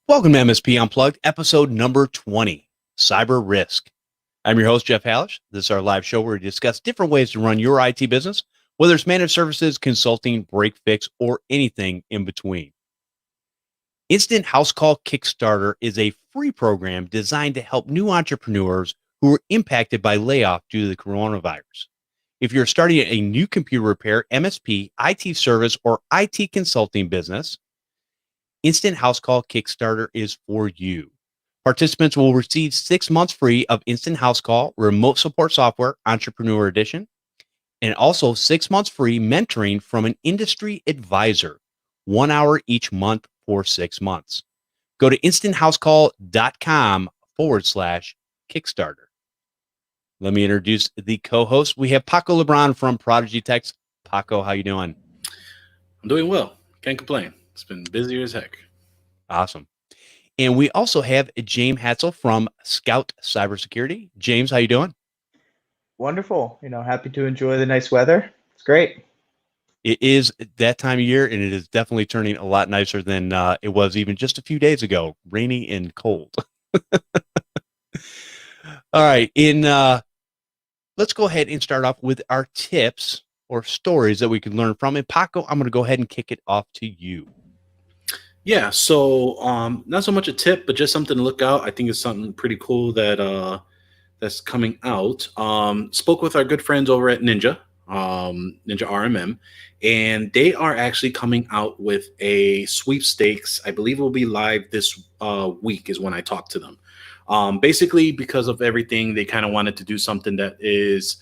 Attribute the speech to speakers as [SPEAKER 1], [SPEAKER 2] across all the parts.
[SPEAKER 1] Welcome to MSP Unplugged, episode number 20, Cyber Risk. I'm your host, Jeff Halash. This is our live show where we discuss different ways to run your IT business, whether it's managed services, consulting, break fix, or anything in between. Instant House Call Kickstarter is a free program designed to help new entrepreneurs who are impacted by layoff due to the coronavirus. If you're starting a new computer repair, MSP, IT service, or IT consulting business, Instant House Call Kickstarter is for you. Participants will receive 6 months free of Instant House Call, remote support software, Entrepreneur Edition, and also 6 months free mentoring from an industry advisor, 1 hour each month for 6 months. Go to instanthousecall.com/Kickstarter. Let me introduce the co-host. We have Paco Lebron from ProdigyTeks. Paco, how you doing?
[SPEAKER 2] I'm doing well. Can't complain. It's been busier as heck.
[SPEAKER 1] Awesome. And we also have James Hatzell from Skout CyberSecurity. James, how you doing?
[SPEAKER 3] Wonderful. Happy to enjoy the nice weather. It's great.
[SPEAKER 1] It is that time of year, and it is definitely turning a lot nicer than it was even just a few days ago, rainy and cold. All right. Let's go ahead and start off with our tips or stories that we can learn from. And Paco, I'm going to go ahead and kick it off to you.
[SPEAKER 2] Yeah, so not so much a tip, but just something to look out. I think it's something pretty cool that's coming out. Spoke with our good friends over at Ninja RMM, and they are actually coming out with a sweepstakes. I believe it will be live this week is when I talked to them. Basically, because of everything, they kind of wanted to do something that is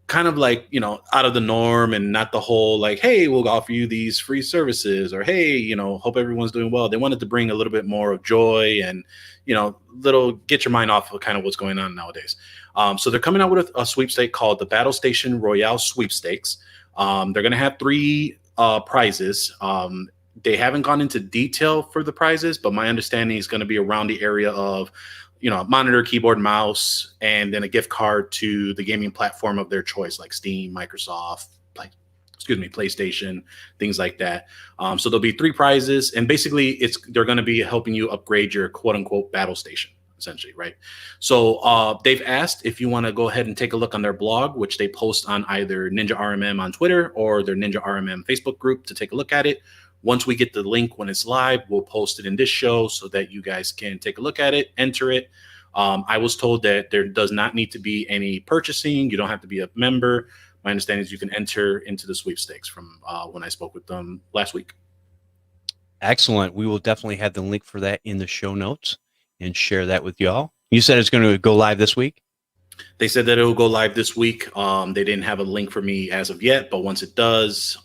[SPEAKER 2] kind of like, out of the norm and not the whole like, hey, we'll offer you these free services, or hey, hope everyone's doing well. They wanted to bring a little bit more of joy and, little get your mind off of kind of what's going on nowadays. So they're coming out with a sweepstake called the Battle Station Royale Sweepstakes. They're going to have 3 prizes. They haven't gone into detail for the prizes, but my understanding is going to be around the area of monitor, keyboard, mouse, and then a gift card to the gaming platform of their choice, like Steam, Microsoft, PlayStation, things like that. So there'll be 3 prizes, and basically they're going to be helping you upgrade your quote unquote battle station, essentially, right? So they've asked if you want to go ahead and take a look on their blog, which they post on either Ninja RMM on Twitter or their Ninja RMM Facebook group to take a look at it. Once we get the link when it's live, we'll post it in this show so that you guys can take a look at it, enter it. I was told that there does not need to be any purchasing. You don't have to be a member. My understanding is you can enter into the sweepstakes from when I spoke with them last week.
[SPEAKER 1] Excellent. We will definitely have the link for that in the show notes and share that with y'all. You said it's going to go live this week?
[SPEAKER 2] They said that it will go live this week. They didn't have a link for me as of yet, but once it does,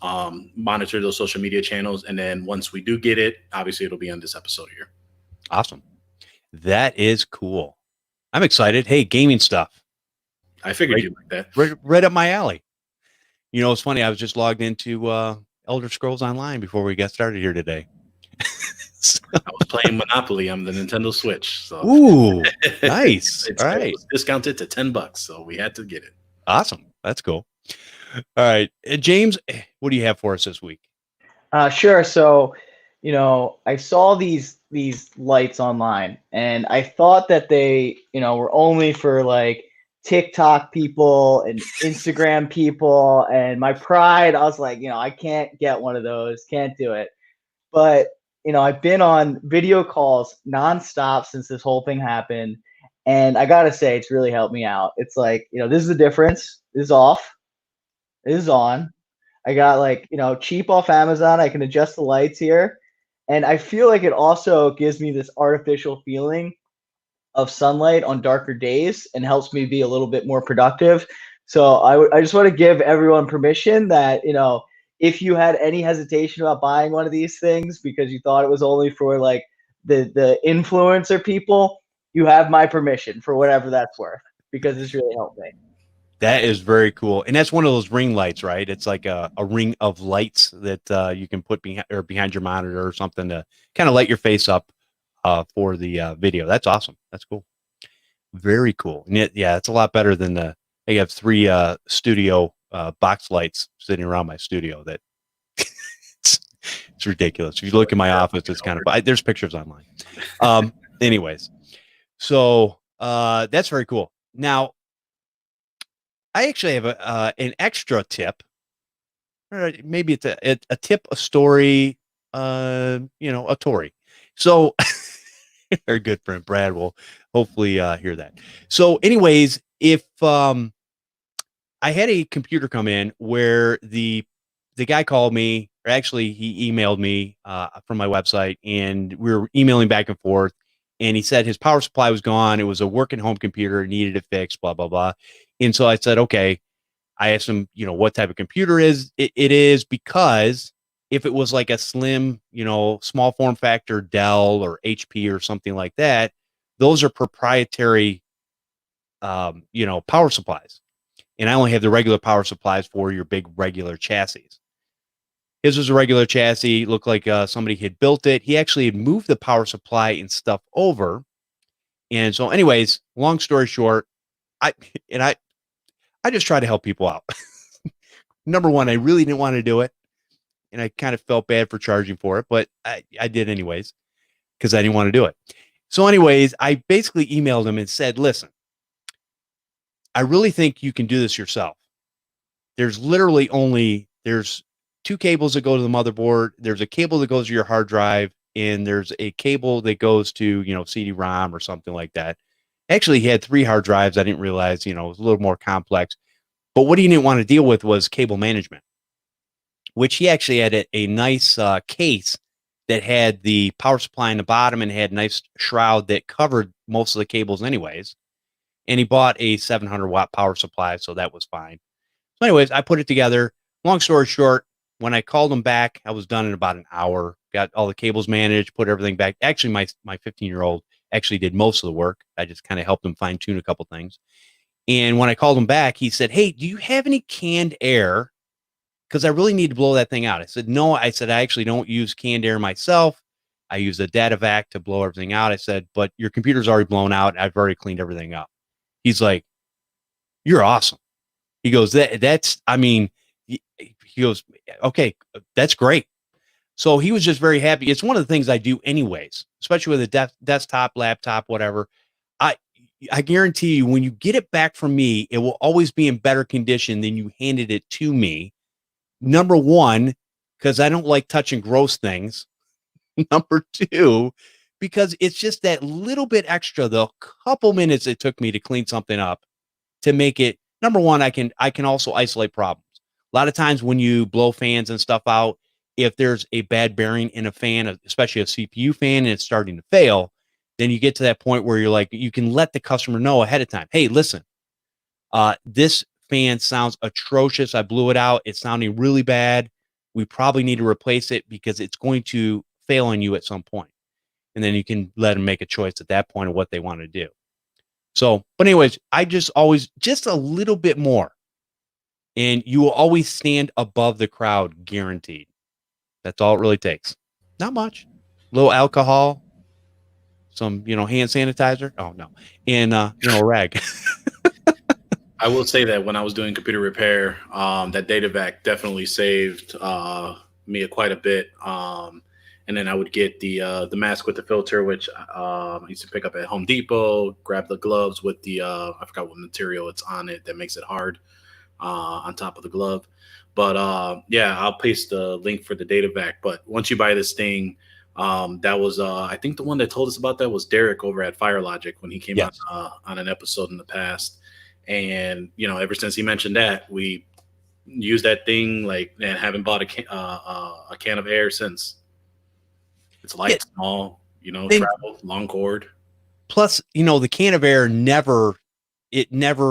[SPEAKER 2] monitor those social media channels. And then once we do get it, obviously it'll be on this episode here.
[SPEAKER 1] Awesome. That is cool. I'm excited. Hey, gaming stuff.
[SPEAKER 2] I figured you'd like that.
[SPEAKER 1] Right up my alley. It's funny. I was just logged into Elder Scrolls Online before we got started here today.
[SPEAKER 2] I was playing Monopoly on the Nintendo Switch. So.
[SPEAKER 1] Ooh, nice. All right. It was
[SPEAKER 2] discounted to $10, so we had to get it.
[SPEAKER 1] Awesome. That's cool. All right. James, what do you have for us this week?
[SPEAKER 3] Sure. So, I saw these lights online, and I thought that they, were only for like TikTok people and Instagram people. And my pride, I was like, I can't get one of those. Can't do it. But I've been on video calls nonstop since this whole thing happened. And I got to say, it's really helped me out. It's like, this is the difference. This is off. This is on. I got cheap off Amazon. I can adjust the lights here. And I feel like it also gives me this artificial feeling of sunlight on darker days and helps me be a little bit more productive. So I just want to give everyone permission that, if you had any hesitation about buying one of these things because you thought it was only for like the influencer people, you have my permission for whatever that's worth, because it's really helped me.
[SPEAKER 1] That is very cool. And that's one of those ring lights, right? It's like a ring of lights that you can put behind your monitor or something to kind of light your face up for the video. That's awesome. That's cool. Very cool. And yeah, it's a lot better than I have 3 studio box lights sitting around my studio that it's It's ridiculous. If you look in my office, it's kind of, there's pictures online. Anyways, so that's very cool. Now, I actually have an extra tip. Maybe it's a tip, a story, a Tory. So our good friend Brad will hopefully hear that. So anyways, if I had a computer come in where the guy called me, or actually he emailed me from my website, and we were emailing back and forth, and he said his power supply was gone. It was a working home computer, needed it fixed, blah, blah, blah. And so I said, okay. I asked him, what type of computer it is, because if it was like a slim, small form factor Dell or HP or something like that, those are proprietary, power supplies. And I only have the regular power supplies for your big regular chassis. His was a regular chassis, looked like somebody had built it. He actually had moved the power supply and stuff over. And so anyways, long story short, I just try to help people out. Number one, I really didn't want to do it, and I kind of felt bad for charging for it, but I did anyways, because I didn't want to do it. So anyways, I basically emailed him and said, listen, I really think you can do this yourself. There's two cables that go to the motherboard. There's a cable that goes to your hard drive, and there's a cable that goes to, CD-ROM or something like that. Actually, he had 3 hard drives. I didn't realize, it was a little more complex. But what he didn't want to deal with was cable management, which he actually had a nice case that had the power supply in the bottom and had a nice shroud that covered most of the cables anyways. And he bought a 700-watt power supply, so that was fine. So anyways, I put it together. Long story short, when I called him back, I was done in about an hour, got all the cables managed, put everything back. Actually, my 15-year-old actually did most of the work. I just kind of helped him fine-tune a couple things. And when I called him back, he said, hey, do you have any canned air? Because I really need to blow that thing out. I said, no. I said, I actually don't use canned air myself. I use a data vac to blow everything out. I said, but your computer's already blown out. I've already cleaned everything up. He's like, you're awesome. He goes, he goes, okay, that's great. So he was just very happy. It's one of the things I do anyways, especially with a desktop, laptop, whatever. I guarantee you, when you get it back from me, it will always be in better condition than you handed it to me. Number one, because I don't like touching gross things. Number two, because it's just that little bit extra, the couple minutes it took me to clean something up to make it. Number one, I can also isolate problems. A lot of times when you blow fans and stuff out, if there's a bad bearing in a fan, especially a CPU fan, and it's starting to fail, then you get to that point where you're like, you can let the customer know ahead of time. Hey, listen, this fan sounds atrocious. I blew it out. It's sounding really bad. We probably need to replace it because it's going to fail on you at some point. And then you can let them make a choice at that point of what they want to do. So, but anyways, I just always, just a little bit more. And you will always stand above the crowd, guaranteed. That's all it really takes. Not much. A little alcohol, some, hand sanitizer. Oh no. And, rag.
[SPEAKER 2] I will say that when I was doing computer repair, that data vac definitely saved me quite a bit. And then I would get the mask with the filter, which I used to pick up at Home Depot, grab the gloves with the, I forgot what material it's on it that makes it hard on top of the glove. But yeah, I'll paste the link for the data vac. But once you buy this thing, that was, I think the one that told us about that was Derek over at FireLogic when he came out on an episode in the past. And, ever since he mentioned that, we used that thing and haven't bought a can of air since. It's light, small, travel, long cord.
[SPEAKER 1] Plus, the can of air never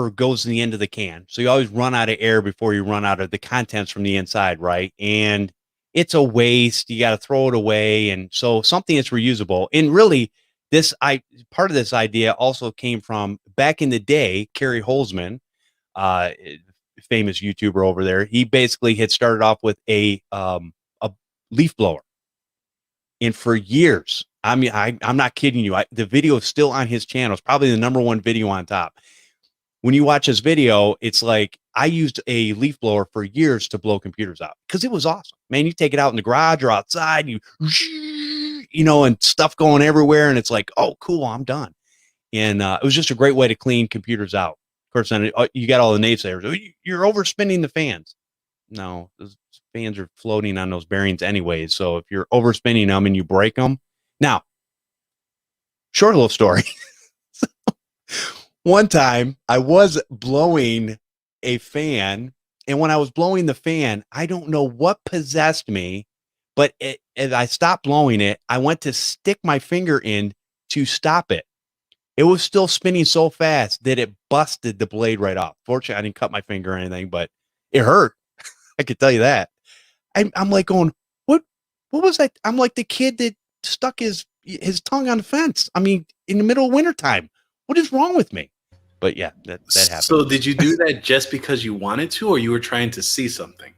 [SPEAKER 1] goes to the end of the can. So you always run out of air before you run out of the contents from the inside, right? And it's a waste. You got to throw it away. And so something that's reusable. And really, part of this idea also came from back in the day, Kerry Holzman, famous YouTuber over there. He basically had started off with a leaf blower. And for years, I mean, I'm not kidding you. The video is still on his channel. It's probably the #1 video on top. when you watch this video, it's like I used a leaf blower for years to blow computers out because it was awesome. Man, you take it out in the garage or outside, and stuff going everywhere. And it's like, oh, cool, I'm done. And it was just a great way to clean computers out. Of course, then you got all the naysayers. Oh, you're overspinning the fans. No, those fans are floating on those bearings anyways. So if you're overspinning them and you break them. Now, short little story. One time I was blowing a fan, and when I was blowing the fan, I don't know what possessed me, but as I stopped blowing it, I went to stick my finger in to stop it. It was still spinning so fast that it busted the blade right off. Fortunately, I didn't cut my finger or anything, but it hurt. I could tell you that. I'm like going, what was that? I'm like the kid that stuck his tongue on the fence. I mean, in the middle of wintertime. What is wrong with me? But yeah, that happened.
[SPEAKER 2] So did you do that just because you wanted to, or you were trying to see something?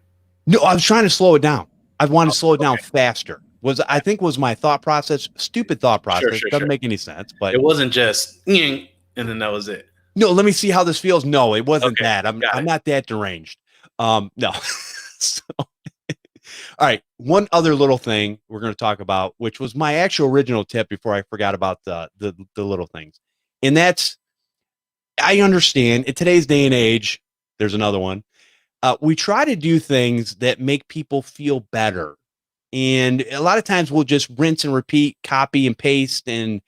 [SPEAKER 1] No, I was trying to slow it down. I wanted to slow it down faster. I think was my thought process. Stupid thought process. Doesn't make any sense. But
[SPEAKER 2] it wasn't just and then that was it.
[SPEAKER 1] No, let me see how this feels. No, it wasn't that. I'm not that deranged. No. So, all right. One other little thing we're going to talk about, which was my actual original tip before I forgot about the little things. And that's, I understand in today's day and age, there's another one. We try to do things that make people feel better. And a lot of times we'll just rinse and repeat, copy and paste. And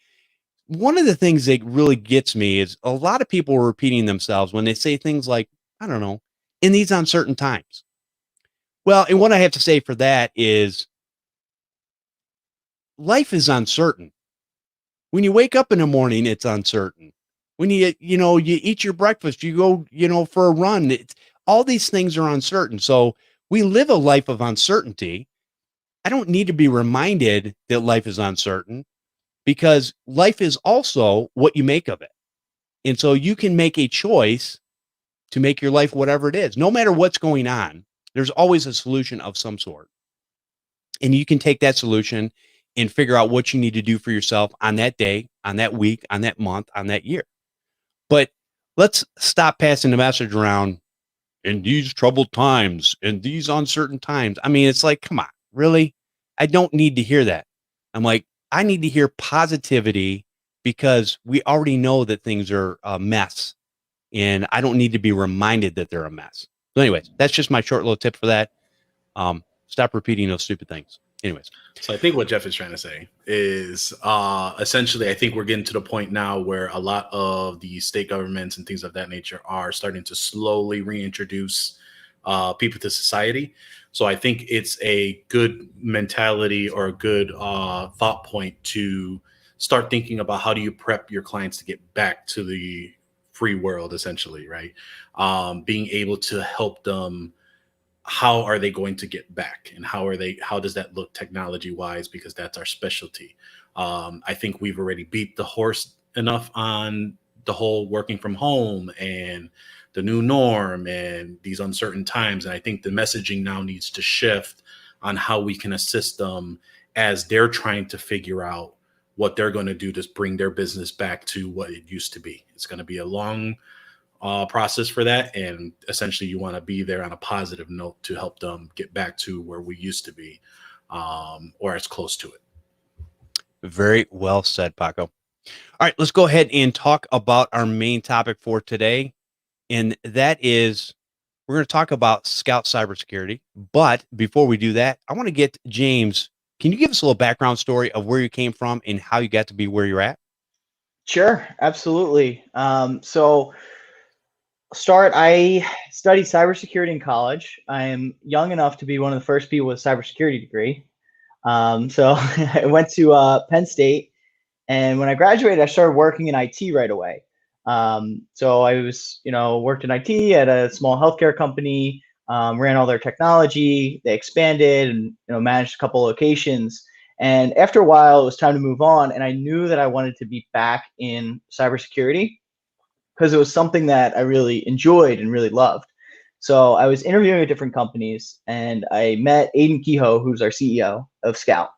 [SPEAKER 1] one of the things that really gets me is a lot of people are repeating themselves when they say things like, I don't know, in these uncertain times. Well, and what I have to say for that is life is uncertain. When you wake up in the morning, it's uncertain. When you eat your breakfast, you go, for a run. All these things are uncertain. So we live a life of uncertainty. I don't need to be reminded that life is uncertain because life is also what you make of it. And so you can make a choice to make your life whatever it is. No matter what's going on, there's always a solution of some sort. And you can take that solution and figure out what you need to do for yourself on that day, on that week, on that month, on that year. But let's stop passing the message around in these troubled times, in these uncertain times. I mean, it's like, come on, really? I don't need to hear that. I'm like, I need to hear positivity because we already know that things are a mess. And I don't need to be reminded that they're a mess. So anyways, that's just my short little tip for that. Stop repeating those stupid things. Anyways.
[SPEAKER 2] So I think what Jeff is trying to say is essentially, I think we're getting to the point now where a lot of the state governments and things of that nature are starting to slowly reintroduce people to society. So I think it's a good mentality or a good thought point to start thinking about how do you prep your clients to get back to the free world, essentially, right? Being able to help them. How are they going to get back, and how does that look technology wise? Because that's our specialty. I think we've already beat the horse enough on the whole working from home and the new norm and these uncertain times. And I think the messaging now needs to shift on how we can assist them as they're trying to figure out what they're going to do to bring their business back to what it used to be. It's going to be a long process for that, and essentially you want to be there on a positive note to help them get back to where we used to be, or as close to it.
[SPEAKER 1] Very well said, Paco. All right, let's go ahead and talk about our main topic for today, and that is we're going to talk about Skout cybersecurity. But before we do that, I want to get James. Can you give us a little background story of where you came from and how you got to be where you're at?
[SPEAKER 3] Sure, absolutely. I studied cybersecurity in college. I am young enough to be one of the first people with a cybersecurity degree. So I went to Penn State, and when I graduated, I started working in IT right away. So I was, worked in IT at a small healthcare company, ran all their technology. They expanded and, managed a couple locations. And after a while, it was time to move on. And I knew that I wanted to be back in cybersecurity, because it was something that I really enjoyed and really loved. So I was interviewing at different companies, and I met Aiden Kehoe, who's our CEO of Skout.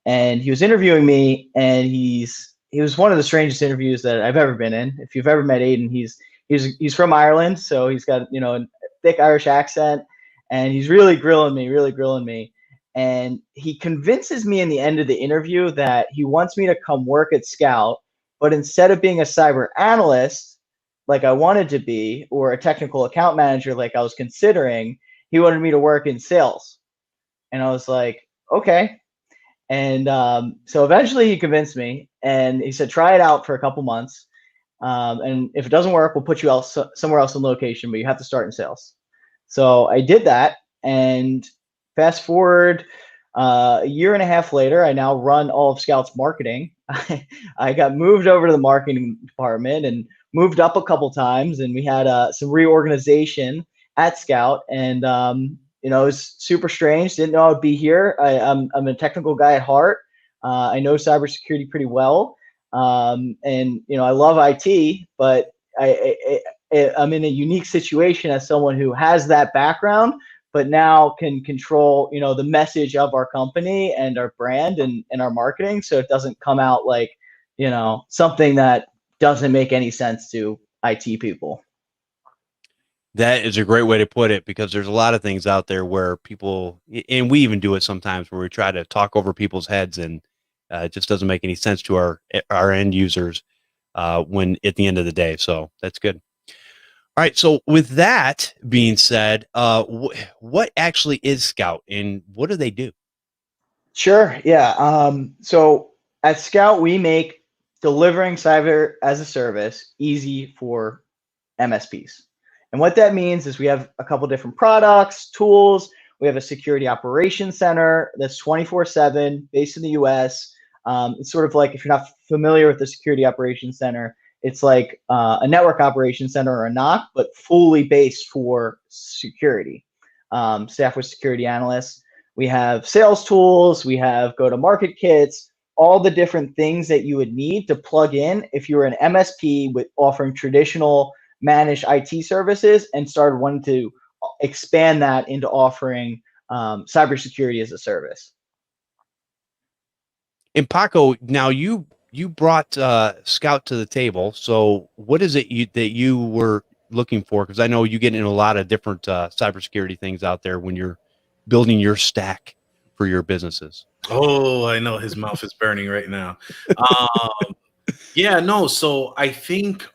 [SPEAKER 3] And he was interviewing me, and he was one of the strangest interviews that I've ever been in. If you've ever met Aiden, he's he's from Ireland, so he's got, you know, a thick Irish accent, and he's really grilling me. And he convinces me in the end of the interview that he wants me to come work at Skout, but instead of being a cyber analyst like I wanted to be, or a technical account manager like I was considering, he wanted me to work in sales. And I was like, okay. And so eventually he convinced me, and he said, try it out for a couple months. And if it doesn't work, we'll put you else somewhere else in location, but you have to start in sales. So I did that, and fast forward a year and a half later, I now run all of Skout's marketing. I got moved over to the marketing department and moved up a couple times, and we had some reorganization at Skout, and you know, it was super strange. Didn't know I'd be here. I'm a technical guy at heart. I know cybersecurity pretty well. And you know, I love IT, but I'm in a unique situation as someone who has that background, but now can control, you know, the message of our company and our brand and our marketing, so it doesn't come out like, you know, something that doesn't make any sense to IT people.
[SPEAKER 1] That is a great way to put it, because there's a lot of things out there where people, and we even do it sometimes, where we try to talk over people's heads, and it just doesn't make any sense to our end users when at the end of the day. So that's good. All right. So with that being said, what actually is Skout, and what do they do?
[SPEAKER 3] Sure. Yeah. So at Skout, we make delivering cyber as a service easy for MSPs. And what that means is we have a couple different products, tools. We have a security operations center that's 24/7 based in the US. It's sort of like, if you're not familiar with the security operations center, it's like a network operations center or a NOC, but fully based for security. Staff with security analysts. We have sales tools. We have go-to-market kits, all the different things that you would need to plug in if you're an MSP with offering traditional managed IT services and started wanting to expand that into offering cybersecurity as a service.
[SPEAKER 1] And Paco, now you brought Skout to the table. So what is it that you were looking for? Because I know you get in a lot of different cybersecurity things out there when you're building your stack for your businesses.
[SPEAKER 2] Oh, I know his mouth is burning right now. Yeah, no. So I think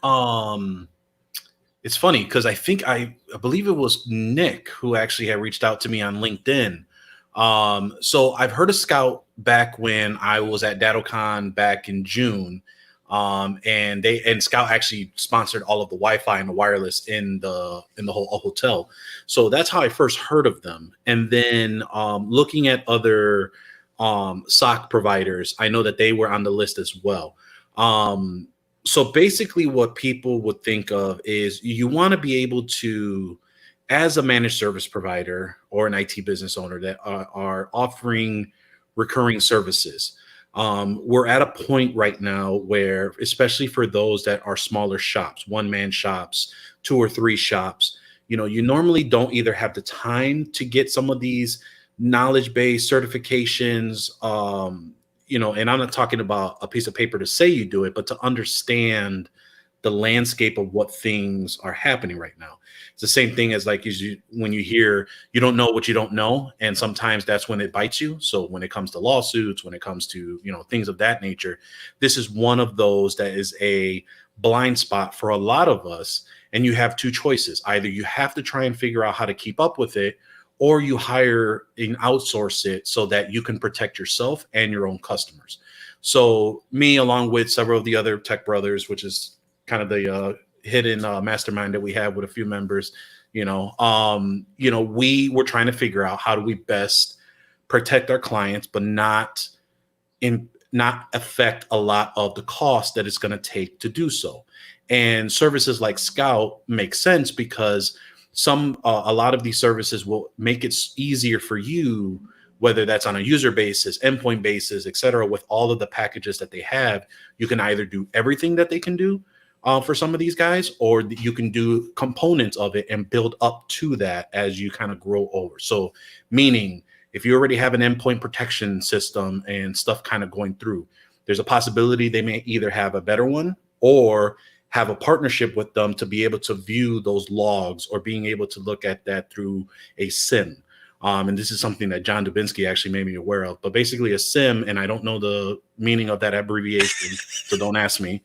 [SPEAKER 2] it's funny because I believe it was Nick who actually had reached out to me on LinkedIn. So I've heard of Skout back when I was at DattoCon back in June. And Skout actually sponsored all of the Wi-Fi and the wireless in the whole hotel. So that's how I first heard of them. And then looking at other SOC providers, I know that they were on the list as well. So basically what people would think of is you want to be able to, as a managed service provider or an IT business owner that are offering recurring services. We're at a point right now where, especially for those that are smaller shops, one-man shops, 2 or 3 shops, you know, you normally don't either have the time to get some of these knowledge-based certifications, you know, and I'm not talking about a piece of paper to say you do it, but to understand the landscape of what things are happening right now. It's the same thing as like when you hear you don't know what you don't know, and sometimes that's when it bites you. So when it comes to lawsuits, when it comes to, you know, things of that nature, this is one of those that is a blind spot for a lot of us. And you have 2 choices. Either you have to try and figure out how to keep up with it, or you hire and outsource it so that you can protect yourself and your own customers. So me, along with several of the other tech brothers, which is kind of the hidden mastermind that we have with a few members, we were trying to figure out how do we best protect our clients, but not affect a lot of the cost that it's going to take to do so. And services like Skout make sense because a lot of these services will make it easier for you, whether that's on a user basis, endpoint basis, et cetera. With all of the packages that they have, you can either do everything that they can do for some of these guys, or you can do components of it and build up to that as you kind of grow over. So meaning if you already have an endpoint protection system and stuff kind of going through, there's a possibility they may either have a better one, or have a partnership with them to be able to view those logs or being able to look at that through a SIM. And this is something that John Dubinsky actually made me aware of. But basically a SIM, and I don't know the meaning of that abbreviation, so don't ask me.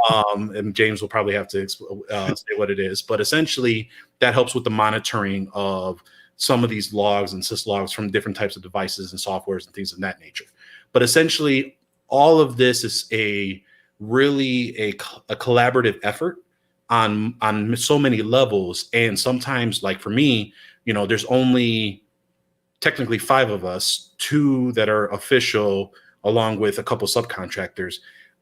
[SPEAKER 2] And James will probably have to say what it is. But essentially, that helps with the monitoring of some of these logs and syslogs from different types of devices and softwares and things of that nature. But essentially, all of this is really a collaborative effort on so many levels. And sometimes, like for me, there's only technically 5 of us, 2 that are official, along with a couple subcontractors.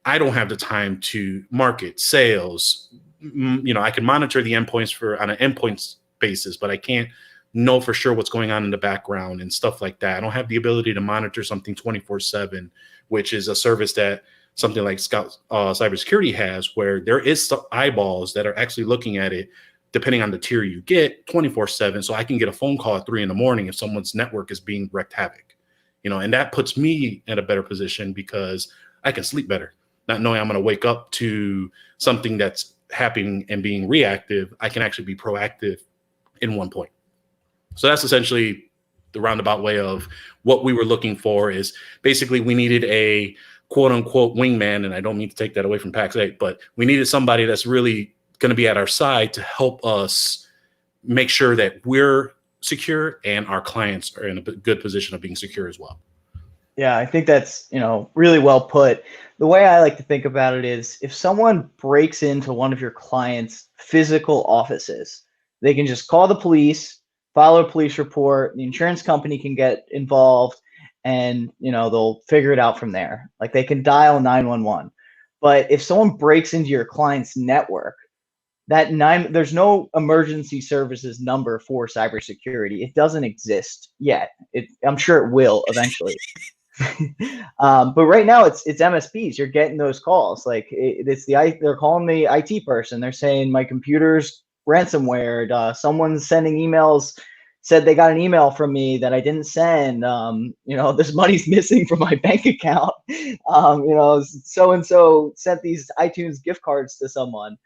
[SPEAKER 2] I don't have the time to market, sales. I can monitor the endpoints on an endpoints basis, but I can't know for sure what's going on in the background and stuff like that. I don't have the ability to monitor something 24/7, which is a service that something like Skout CyberSecurity has, where there is eyeballs that are actually looking at it, depending on the tier you get, 24/7. So I can get a phone call at 3 a.m. if someone's network is being wreaked havoc, and that puts me in a better position because I can sleep better, not knowing I'm going to wake up to something that's happening and being reactive. I can actually be proactive in one point. So that's essentially the roundabout way of what we were looking for. Is basically we needed a quote unquote wingman. And I don't mean to take that away from PAX 8, but we needed somebody that's really going to be at our side to help us make sure that we're secure and our clients are in a good position of being secure as well.
[SPEAKER 3] Yeah, I think that's, really well put. The way I like to think about it is if someone breaks into one of your clients' physical offices, they can just call the police, file a police report, the insurance company can get involved, and, they'll figure it out from there. Like they can dial 911. But if someone breaks into your client's network, there's no emergency services number for cybersecurity. It doesn't exist yet. I'm sure it will eventually. But right now it's MSPs. You're getting those calls. Like they're calling the IT person. They're saying my computer's ransomware. Someone's sending emails. Said they got an email from me that I didn't send. This money's missing from my bank account. So and so sent these iTunes gift cards to someone.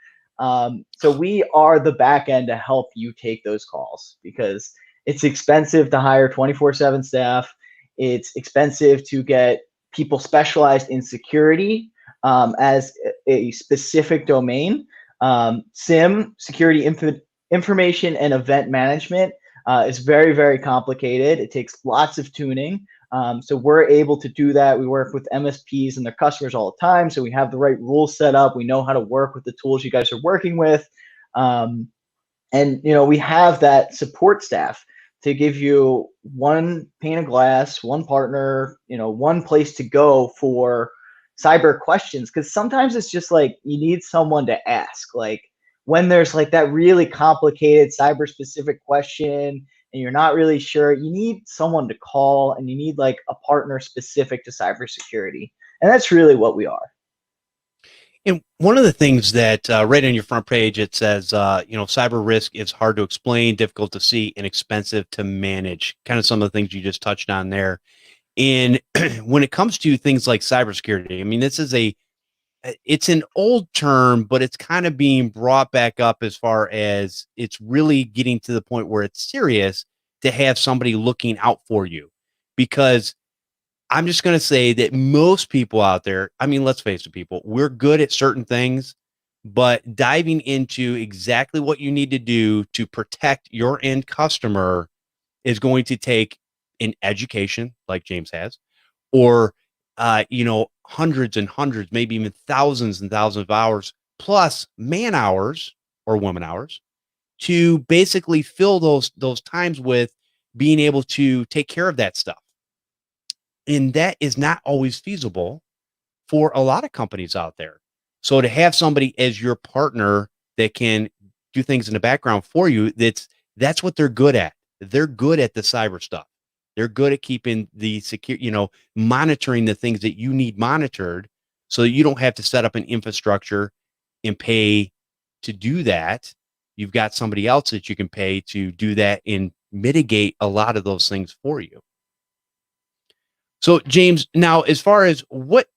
[SPEAKER 3] So we are the back end to help you take those calls because it's expensive to hire 24/7 staff. It's expensive to get people specialized in security as a specific domain. SIM, security information and event management, is very, very complicated. It takes lots of tuning. So we're able to do that. We work with MSPs and their customers all the time. So we have the right rules set up. We know how to work with the tools you guys are working with. And, we have that support staff to give you one pane of glass, one partner, one place to go for cyber questions. Because sometimes it's just like you need someone to ask. Like when there's like that really complicated cyber specific question and you're not really sure, you need someone to call and you need like a partner specific to cybersecurity. And that's really what we are.
[SPEAKER 1] And one of the things that right on your front page, it says, cyber risk is hard to explain, difficult to see, and expensive to manage. Kind of some of the things you just touched on there. And when it comes to things like cybersecurity, I mean, it's an old term, but it's kind of being brought back up as far as it's really getting to the point where it's serious to have somebody looking out for you. Because I'm just going to say that most people out there, I mean, let's face it, people, we're good at certain things, but diving into exactly what you need to do to protect your end customer is going to take an education like James has, or hundreds and hundreds, maybe even thousands and thousands of hours plus man hours or woman hours to basically fill those times with being able to take care of that stuff. And that is not always feasible for a lot of companies out there. So to have somebody as your partner that can do things in the background for you, that's what they're good at. They're good at the cyber stuff. They're good at keeping the secure, monitoring the things that you need monitored so that you don't have to set up an infrastructure and pay to do that. You've got somebody else that you can pay to do that and mitigate a lot of those things for you. So James, now as far as what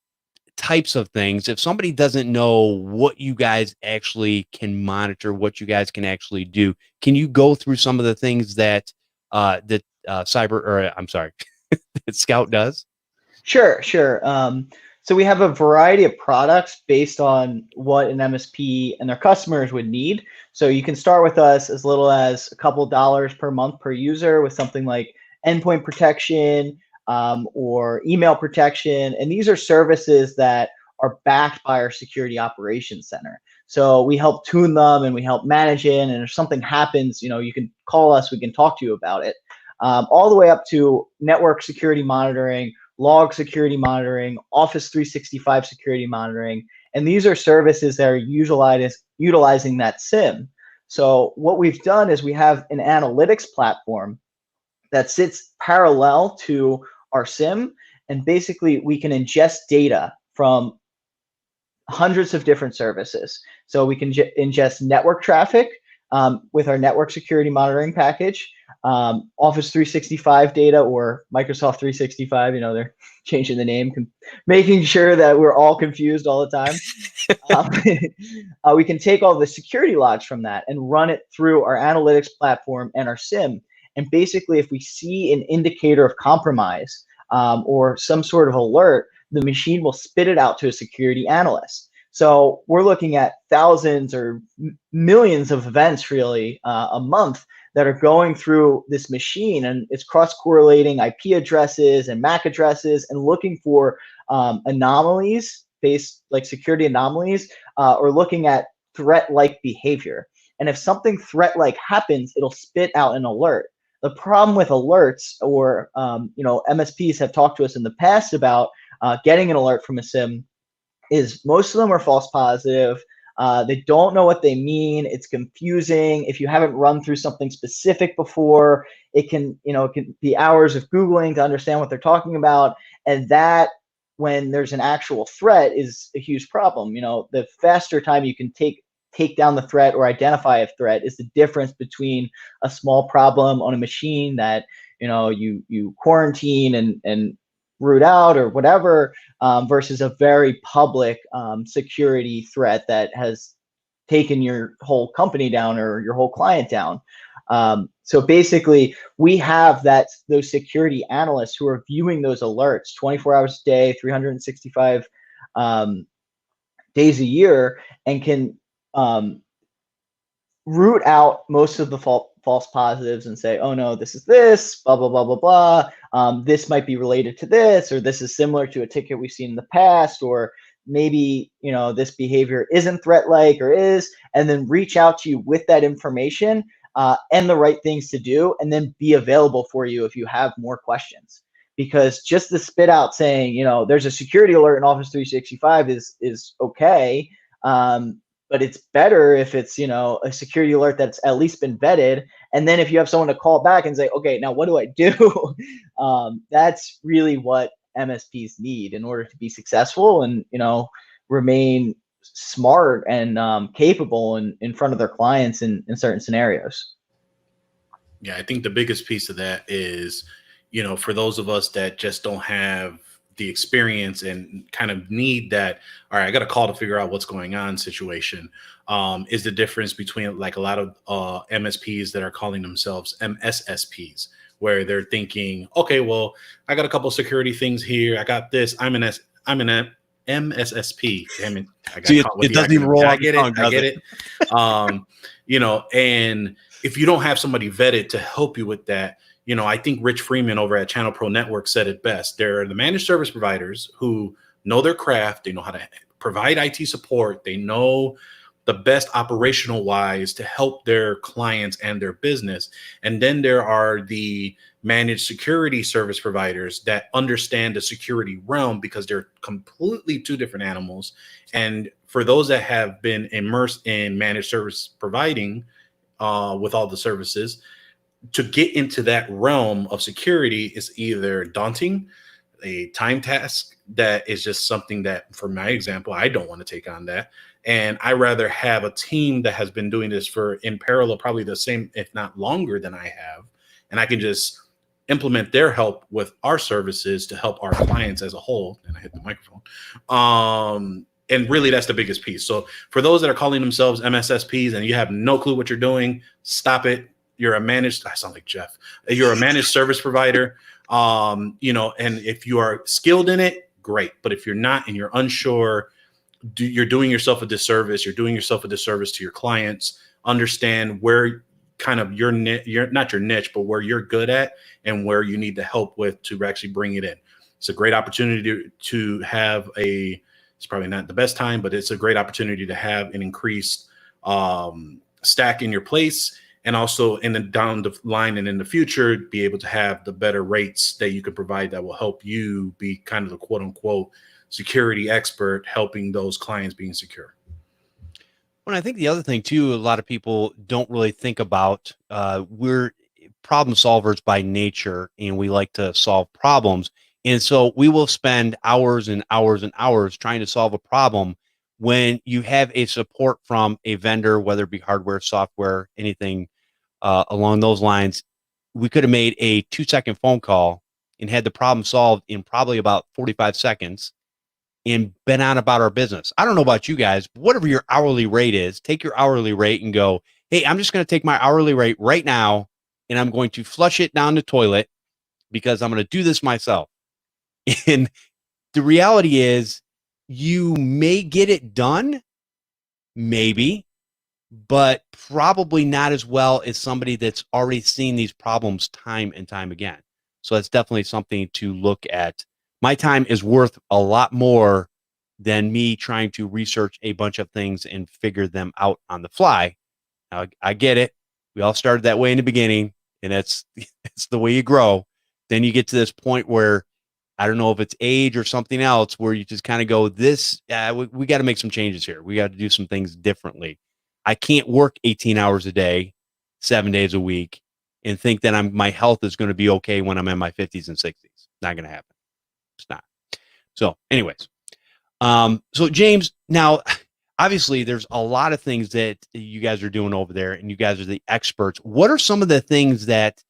[SPEAKER 1] types of things, if somebody doesn't know what you guys actually can monitor, what you guys can actually do, can you go through some of the things that that Skout does?
[SPEAKER 3] Sure, sure. So we have a variety of products based on what an MSP and their customers would need. So you can start with us as little as a couple dollars per month per user with something like endpoint protection or email protection. And these are services that are backed by our security operations center. So we help tune them and we help manage it. And if something happens, you can call us, we can talk to you about it. All the way up to network security monitoring, log security monitoring, Office 365 security monitoring, and these are services that are utilizing that SIM. So what we've done is we have an analytics platform that sits parallel to our SIM, and basically we can ingest data from hundreds of different services. So we can ingest network traffic with our network security monitoring package, Office 365 data or Microsoft 365, they're changing the name, making sure that we're all confused all the time. We can take all the security logs from that and run it through our analytics platform and our SIM. And basically, if we see an indicator of compromise or some sort of alert, the machine will spit it out to a security analyst. So we're looking at thousands or millions of events really a month that are going through this machine, and it's cross-correlating IP addresses and MAC addresses and looking for anomalies, based like security anomalies, or looking at threat-like behavior. And if something threat-like happens, it'll spit out an alert. The problem with alerts, or MSPs have talked to us in the past about getting an alert from a SIM, is most of them are false positive. They don't know what they mean. It's confusing. If you haven't run through something specific before, it can be hours of Googling to understand what they're talking about. And that, when there's an actual threat, is a huge problem. The faster time you can take down the threat or identify a threat is the difference between a small problem on a machine that you quarantine and root out or whatever, versus a very public security threat that has taken your whole company down or your whole client down. So basically, we have those security analysts who are viewing those alerts 24 hours a day, 365 days a year, and can root out most of the false positives and say, oh no, this is this, blah, blah, blah, blah, blah. This might be related to this, or this is similar to a ticket we've seen in the past, or maybe, this behavior isn't threat-like or is, and then reach out to you with that information and the right things to do, and then be available for you if you have more questions. Because just the spit out saying, there's a security alert in Office 365 is okay. But it's better if it's, a security alert that's at least been vetted. And then if you have someone to call back and say, okay, now what do I do? That's really what MSPs need in order to be successful and, remain smart and capable in front of their clients in certain scenarios.
[SPEAKER 2] Yeah, I think the biggest piece of that is, for those of us that just don't have the experience and kind of need that, all right, I got a call to figure out what's going on situation, is the difference between like a lot of MSPs that are calling themselves MSSPs, where they're thinking, okay, well, I got a couple security things here. I got this. I'm an MSSP. Damn it. I got caught with
[SPEAKER 1] it doesn't even roll off the tongue,
[SPEAKER 2] I get it. And if you don't have somebody vetted to help you with that, I think Rich Freeman over at Channel Pro Network said it best. They're the managed service providers who know their craft. They know how to provide IT support. They know the best operational wise to help their clients and their business. And then there are the managed security service providers that understand the security realm, because they're completely two different animals. And for those that have been immersed in managed service providing with all the services, to get into that realm of security is either daunting, a time task that is just something that, for my example, I don't want to take on that. And I rather have a team that has been doing this for in parallel, probably the same, if not longer than I have. And I can just implement their help with our services to help our clients as a whole. And I hit the microphone. And really, that's the biggest piece. So for those that are calling themselves MSSPs and you have no clue what you're doing, stop it. You're a managed, I sound like Jeff. You're a managed service provider. And if you are skilled in it, great. But if you're not and you're unsure, you're doing yourself a disservice. You're doing yourself a disservice to your clients. Understand where kind of your not your niche, but where you're good at and where you need the help with to actually bring it in. It's a great opportunity to have it's probably not the best time, but it's a great opportunity to have an increased stack in your place, and also in the down the line and in the future, be able to have the better rates that you can provide that will help you be kind of the quote unquote security expert, helping those clients being secure.
[SPEAKER 1] Well, I think the other thing too, a lot of people don't really think about, we're problem solvers by nature, and we like to solve problems. And so we will spend hours and hours and hours trying to solve a problem when you have a support from a vendor, whether it be hardware, software, anything along those lines. We could have made a 2-second phone call and had the problem solved in probably about 45 seconds and been on about our business. I don't know about you guys, but whatever your hourly rate is, take your hourly rate and go, hey, I'm just going to take my hourly rate right now and I'm going to flush it down the toilet because I'm going to do this myself. And the reality is you may get it done, maybe, but probably not as well as somebody that's already seen these problems time and time again. So that's definitely something to look at. My time is worth a lot more than me trying to research a bunch of things and figure them out on the fly. Now, I get it. We all started that way in the beginning, and it's the way you grow. Then you get to this point where, I don't know if it's age or something else, where you just kind of go, we got to make some changes here. We got to do some things differently. I can't work 18 hours a day, 7 days a week, and think that my health is going to be okay when I'm in my 50s and 60s. Not going to happen. It's not. So anyways, so James, now, obviously there's a lot of things that you guys are doing over there, and you guys are the experts. What are some of the things that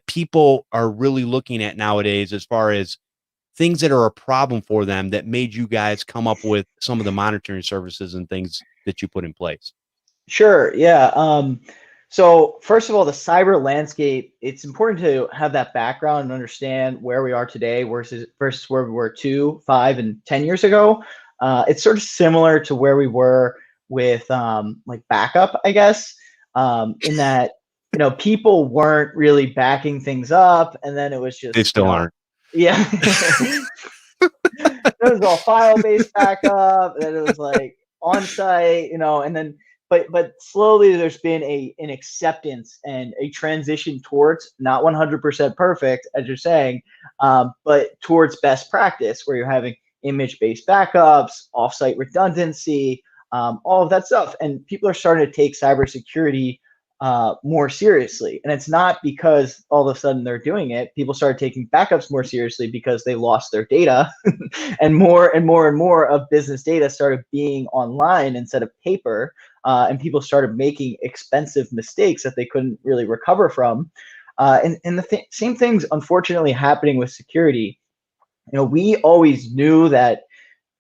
[SPEAKER 1] people are really looking at nowadays as far as things that are a problem for them that made you guys come up with some of the monitoring services and things that you put in place?
[SPEAKER 3] Sure. Yeah. So first of all, the cyber landscape, it's important to have that background and understand where we are today versus where we were 2, 5, and 10 years ago. It's sort of similar to where we were with like backup, I guess, in that, people weren't really backing things up, and then it was just,
[SPEAKER 1] They still aren't.
[SPEAKER 3] Yeah. It was all file-based backup, and then it was like on-site, and then but slowly there's been an acceptance and a transition towards not 100% perfect, as you're saying, but towards best practice, where you're having image-based backups, off-site redundancy, all of that stuff, and people are starting to take cybersecurity more seriously. And it's not because all of a sudden they're doing it. People started taking backups more seriously because they lost their data and more and more and more of business data started being online instead of paper. And people started making expensive mistakes that they couldn't really recover from. And the same thing's unfortunately happening with security. We always knew that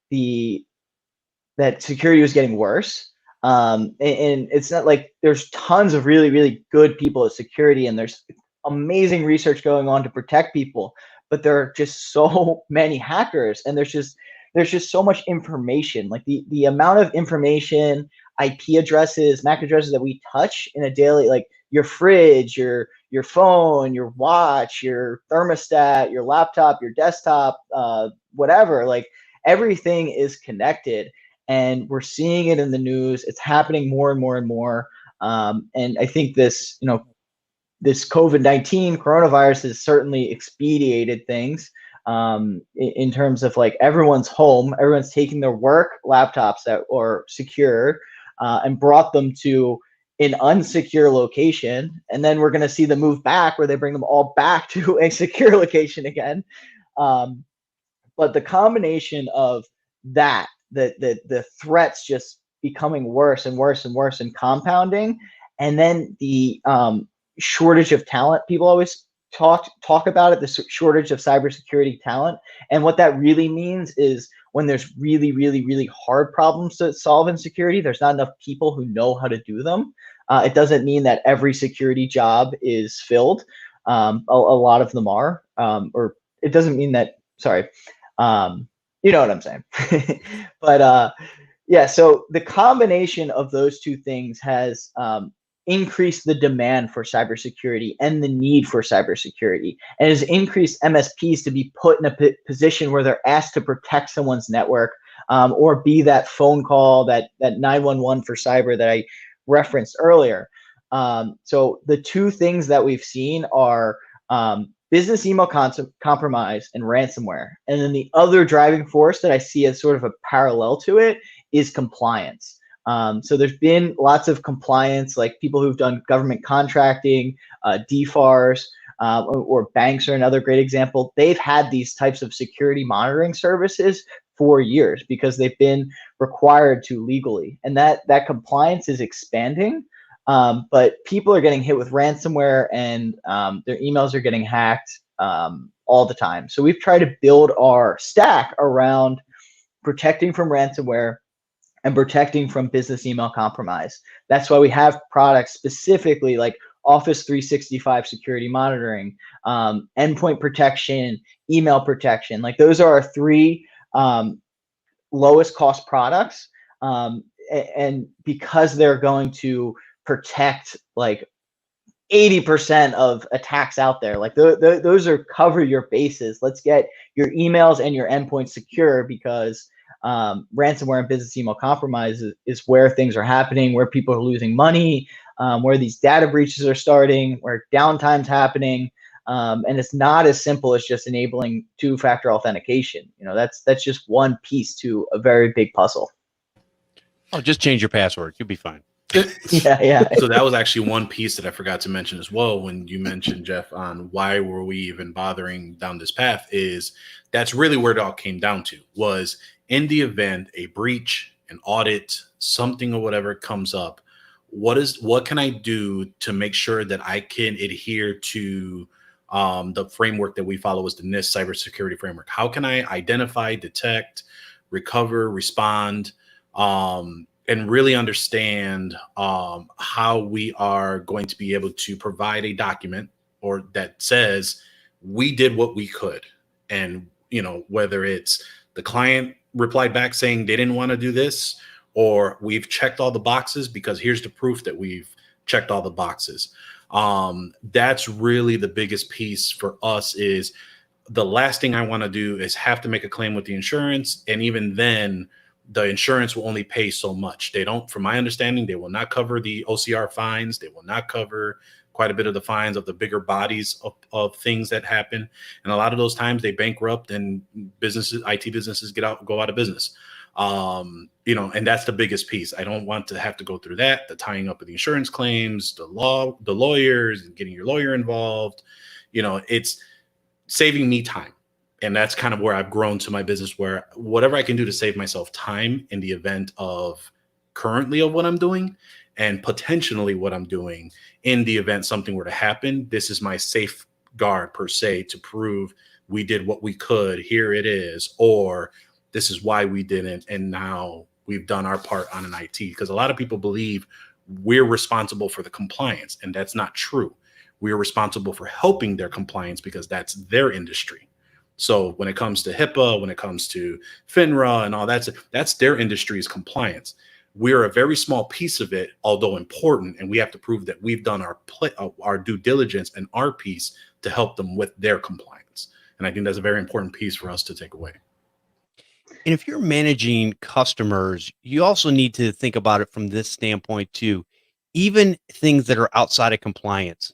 [SPEAKER 3] that security was getting worse. And it's not like there's tons of really, really good people at security, and there's amazing research going on to protect people, but there are just so many hackers, and there's just so much information. Like the amount of information, IP addresses, MAC addresses that we touch in a daily, like your fridge, your phone, your watch, your thermostat, your laptop, your desktop, whatever, like everything is connected. And we're seeing it in the news. It's happening more and more and more. And I think this COVID-19 coronavirus has certainly expedited things in terms of like everyone's home, everyone's taking their work laptops that are secure and brought them to an unsecure location. And then we're going to see the move back where they bring them all back to a secure location again. But the combination of that, the threats just becoming worse and worse and worse and compounding, and then the shortage of talent people always talk about it, the shortage of cybersecurity talent. And what that really means is when there's really, really, really hard problems to solve in security, there's not enough people who know how to do them. It doesn't mean that every security job is filled. A lot of them are, or it doesn't mean that, sorry, you know what I'm saying. But yeah, so the combination of those two things has increased the demand for cybersecurity and the need for cybersecurity, and has increased MSPs to be put in a position where they're asked to protect someone's network, or be that phone call, that 911 for cyber that I referenced earlier. So the two things that we've seen are business email compromise and ransomware. And then the other driving force that I see as sort of a parallel to it is compliance. So there's been lots of compliance, like people who've done government contracting, DFARS, or banks are another great example. They've had these types of security monitoring services for years because they've been required to legally. And that compliance is expanding. But people are getting hit with ransomware, and their emails are getting hacked all the time. So we've tried to build our stack around protecting from ransomware and protecting from business email compromise. That's why we have products specifically like Office 365 security monitoring, endpoint protection, email protection. Like those are our three lowest cost products. And because they're going to protect like 80% of attacks out there, like those are cover your bases. Let's get your emails and your endpoints secure, because ransomware and business email compromise is where things are happening, where people are losing money, where these data breaches are starting, where downtime's happening. And it's not as simple as just enabling two-factor authentication. You know, that's just one piece to a very big puzzle.
[SPEAKER 1] Oh, just change your password. You'll be fine.
[SPEAKER 3] Yeah.
[SPEAKER 2] So that was actually one piece that I forgot to mention as well when you mentioned, Jeff, on why were we even bothering down this path, is that's really where it all came down to, was in the event a breach, an audit, something or whatever comes up, what can I do to make sure that I can adhere to the framework that we follow is the NIST cybersecurity framework? How can I identify, detect, recover, respond, and really understand how we are going to be able to provide a document or that says we did what we could. And, you know, whether it's the client replied back saying they didn't want to do this, or we've checked all the boxes because here's the proof that we've checked all the boxes. That's really the biggest piece for us. Is the last thing I want to do is have to make a claim with the insurance. And even then, the insurance will only pay so much. They don't, from my understanding, they will not cover the OCR fines. They will not cover quite a bit of the fines of the bigger bodies of things that happen. And a lot of those times they bankrupt and businesses, IT businesses go out of business. You know, and that's the biggest piece. I don't want to have to go through that, the tying up of the insurance claims, the lawyers, and getting your lawyer involved. You know, it's saving me time. And that's kind of where I've grown to my business, where whatever I can do to save myself time in the event of currently of what I'm doing and potentially what I'm doing in the event something were to happen, this is my safeguard per se to prove we did what we could. Here it is, or this is why we didn't. And now we've done our part on an IT, because a lot of people believe we're responsible for the compliance, and that's not true. We are responsible for helping their compliance because that's their industry. So when it comes to HIPAA, when it comes to FINRA and all that's their industry's compliance. We're a very small piece of it, although important, and we have to prove that we've done our due diligence and our piece to help them with their compliance. And I think that's a very important piece for us to take away.
[SPEAKER 1] And if you're managing customers, you also need to think about it from this standpoint too. Even things that are outside of compliance,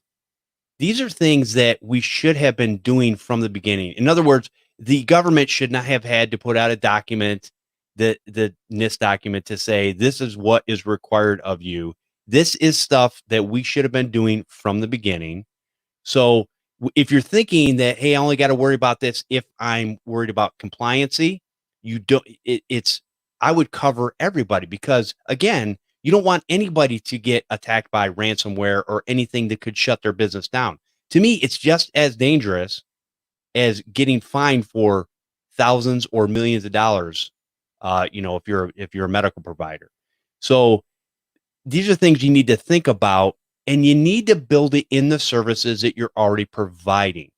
[SPEAKER 1] these are things that we should have been doing from the beginning. In other words, the government should not have had to put out a document, the NIST document, to say this is what is required of you. This is stuff that we should have been doing from the beginning. So if you're thinking that, hey, I only got to worry about this if I'm worried about compliancy, you don't. I would cover everybody, because again, you don't want anybody to get attacked by ransomware or anything that could shut their business down. To me, it's just as dangerous as getting fined for thousands or millions of dollars. If you're a medical provider. So these are things you need to think about, and you need to build it in the services that you're already providing.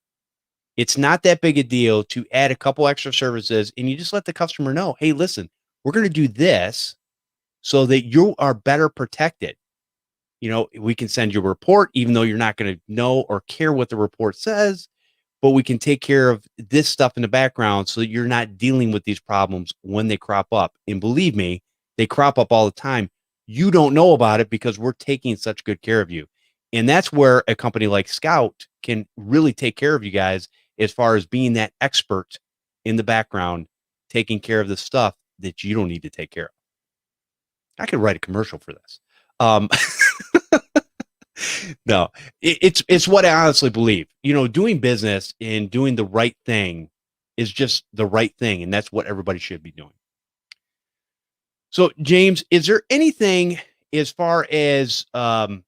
[SPEAKER 1] It's not that big a deal to add a couple extra services, and you just let the customer know, hey, listen, we're going to do this so that you are better protected. We can send you a report, even though you're not going to know or care what the report says, but we can take care of this stuff in the background so that you're not dealing with these problems when they crop up. And believe me, they crop up all the time. You don't know about it because we're taking such good care of you. And that's where a company like Skout can really take care of you guys, as far as being that expert in the background, taking care of the stuff that you don't need to take care of. I could write a commercial for this. No, it's what I honestly believe. Doing business and doing the right thing is just the right thing, and that's what everybody should be doing. So, James, is there anything as far as that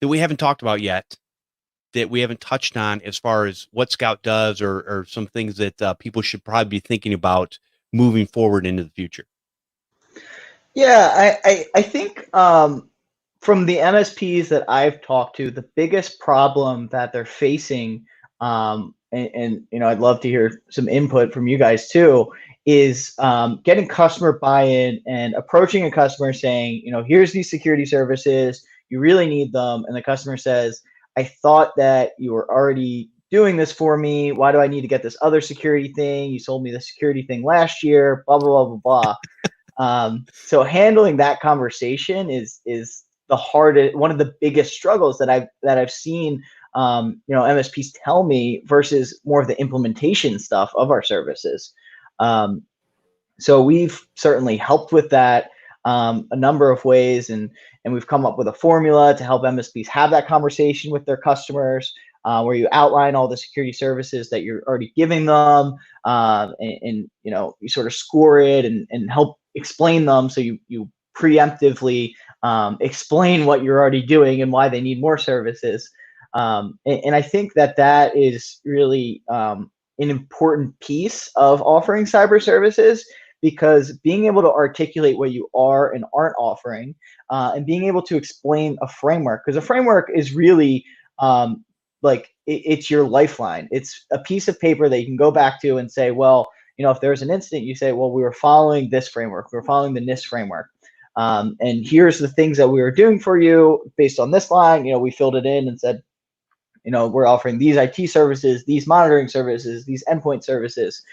[SPEAKER 1] we haven't talked about yet, that we haven't touched on, as far as what Skout does, or some things that people should probably be thinking about moving forward into the future?
[SPEAKER 3] Yeah, I think from the MSPs that I've talked to, the biggest problem that they're facing, and I'd love to hear some input from you guys too, is getting customer buy-in and approaching a customer saying, here's these security services, you really need them, and the customer says, I thought that you were already doing this for me. Why do I need to get this other security thing? You sold me the security thing last year, blah, blah, blah, blah, blah. So handling that conversation is the hardest, one of the biggest struggles that I've seen, MSPs tell me, versus more of the implementation stuff of our services. So we've certainly helped with that a number of ways, and we've come up with a formula to help MSPs have that conversation with their customers, where you outline all the security services that you're already giving them, and you sort of score it and help explain them, so you preemptively explain what you're already doing and why they need more services. And I think that is really an important piece of offering cyber services, because being able to articulate what you are and aren't offering, and being able to explain a framework, because a framework is really it's your lifeline. It's a piece of paper that you can go back to and say, well, if there's an incident, you say, well, we were following this framework, we were following the NIST framework. And here's the things that we were doing for you based on this line. We filled it in and said, we're offering these IT services, these monitoring services, these endpoint services.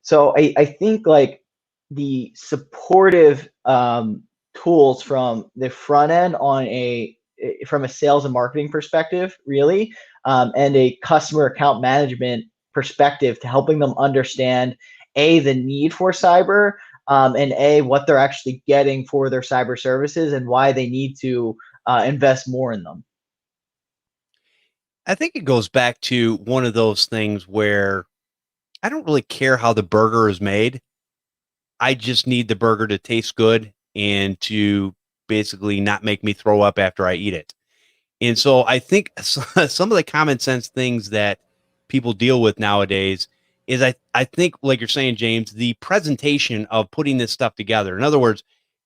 [SPEAKER 3] So I think the supportive tools from the front end from a sales and marketing perspective, really, and a customer account management perspective, to helping them understand the need for cyber, and what they're actually getting for their cyber services, and why they need to invest more in them.
[SPEAKER 1] I think it goes back to one of those things where I don't really care how the burger is made. I just need the burger to taste good and to basically not make me throw up after I eat it. And so I think some of the common sense things that people deal with nowadays is, I think, like you're saying, James, the presentation of putting this stuff together. In other words,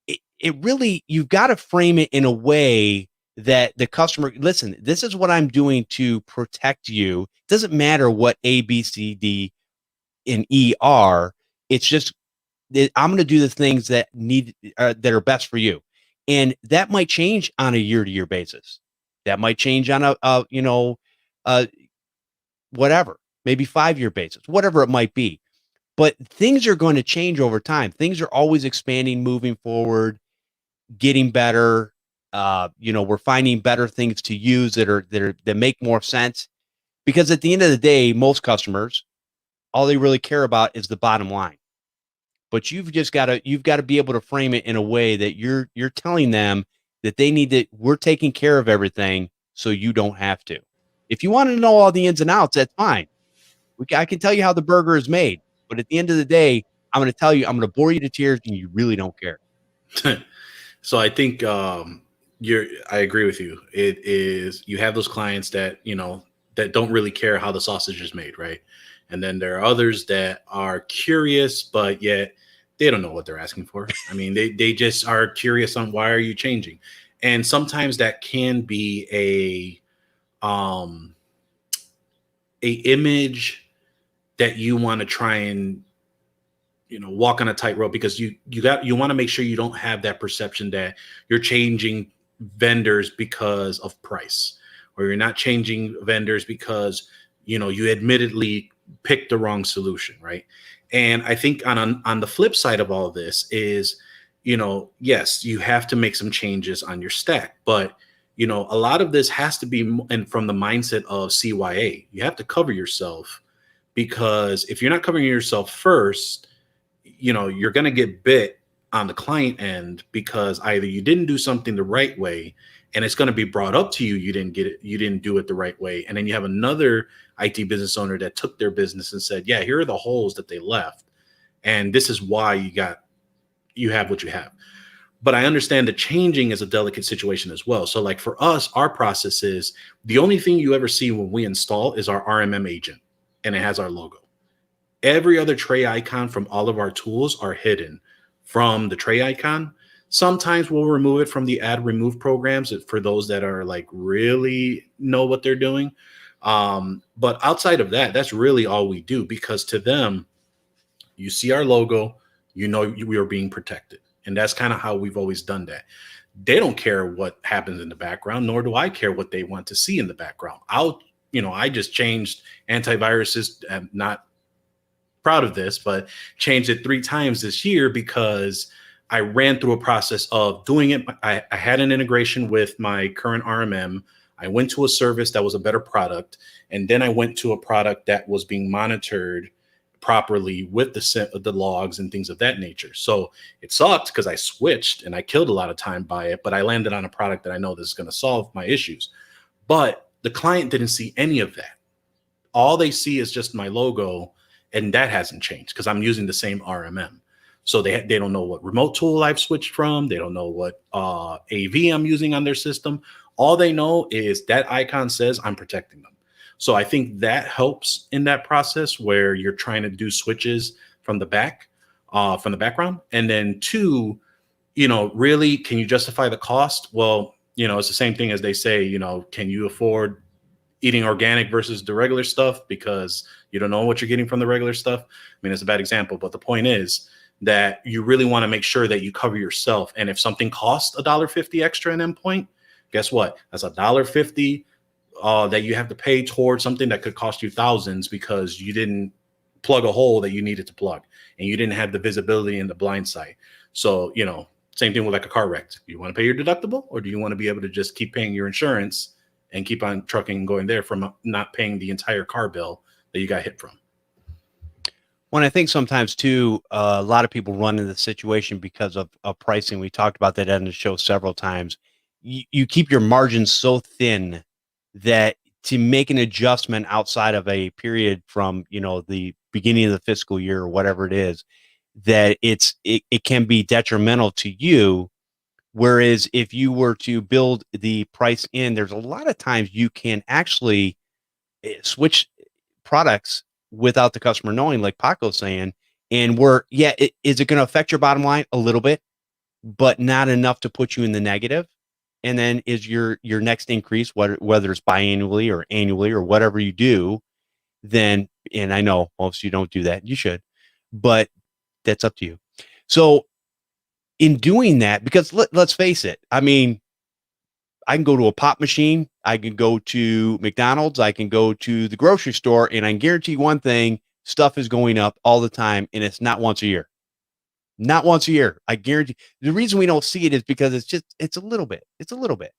[SPEAKER 1] it really, you've got to frame it in a way that the customer, listen, this is what I'm doing to protect you. It doesn't matter what A, B, C, D, and E are. It's just that I'm going to do the things that that are best for you. And that might change on a year-to-year basis. That might change on a whatever, maybe 5-year basis, whatever it might be. But things are going to change over time. Things are always expanding, moving forward, getting better. We're finding better things to use that make more sense. Because at the end of the day, most customers, all they really care about is the bottom line. But you've got to be able to frame it in a way that you're telling them that we're taking care of everything, so you don't have to. If you want to know all the ins and outs, that's fine. I can tell you how the burger is made, but at the end of the day, I'm going to tell you, I'm going to bore you to tears, and you really don't care.
[SPEAKER 2] So I think I agree with you. It is, you have those clients that, that don't really care how the sausage is made, right? And then there are others that are curious, but yet they don't know what they're asking for. I mean, they just are curious on why are you changing? And sometimes that can be a image that you want to try and walk on a tightrope, because you want to make sure you don't have that perception that you're changing vendors because of price, or you're not changing vendors because you admittedly picked the wrong solution, right? And I think on the flip side of all of this is, yes, you have to make some changes on your stack, but a lot of this has to be from the mindset of CYA. You have to cover yourself, because if you're not covering yourself first, you're going to get bit on the client end, because either you didn't do something the right way, and it's going to be brought up to you, you didn't do it the right way. And then you have another IT business owner that took their business and said, yeah, here are the holes that they left, and this is why you have what you have. But I understand that changing is a delicate situation as well. So like for us, our process is, the only thing you ever see when we install is our RMM agent, and it has our logo. Every other tray icon from all of our tools are hidden from the tray icon. Sometimes we'll remove it from the add remove programs for those that are like really know what they're doing. But outside of that, that's really all we do, because to them, you see our logo, we are being protected. And that's kind of how we've always done that. They don't care what happens in the background, nor do I care what they want to see in the background. I just changed antiviruses. I'm not proud of this, but changed it 3 times this year because I ran through a process of doing it. I had an integration with my current RMM. I went to a service that was a better product, and then I went to a product that was being monitored properly with the logs and things of that nature. So it sucked because I switched and I killed a lot of time by it, but I landed on a product that I know this is going to solve my issues. But the client didn't see any of that. All they see is just my logo, and that hasn't changed because I'm using the same RMM. So they don't know what remote tool I've switched from. They don't know what AV I'm using on their system. All they know is that icon says I'm protecting them. So I think that helps in that process where you're trying to do switches from the background. And then 2, really, can you justify the cost? Well, it's the same thing as they say, can you afford eating organic versus the regular stuff, because you don't know what you're getting from the regular stuff. I mean, it's a bad example, but the point is that you really want to make sure that you cover yourself. And if something costs $1.50 extra an endpoint, guess what? That's $1.50 that you have to pay towards something that could cost you thousands because you didn't plug a hole that you needed to plug, and you didn't have the visibility in the blind side. So, same thing with like a car wreck. Do you want to pay your deductible, or do you want to be able to just keep paying your insurance and keep on trucking and going there from not paying the entire car bill that you got hit from?
[SPEAKER 1] Well, I think sometimes too, a lot of people run into the situation because of pricing. We talked about that on the show several times. You keep your margins so thin that to make an adjustment outside of a period from, the beginning of the fiscal year or whatever it is, that it can be detrimental to you. Whereas if you were to build the price in, there's a lot of times you can actually switch products without the customer knowing, like Paco's saying. And is it going to affect your bottom line a little bit, but not enough to put you in the negative? And then is your next increase, whether it's biannually or annually or whatever you do, then, and I know most of you don't do that, you should, but that's up to you. So in doing that, because let's face it, I mean, I can go to a pop machine, I can go to McDonald's, I can go to the grocery store, and I can guarantee one thing, stuff is going up all the time, and it's not once a year. Not once a year. I guarantee. The reason we don't see it is because it's a little bit. It's a little bit.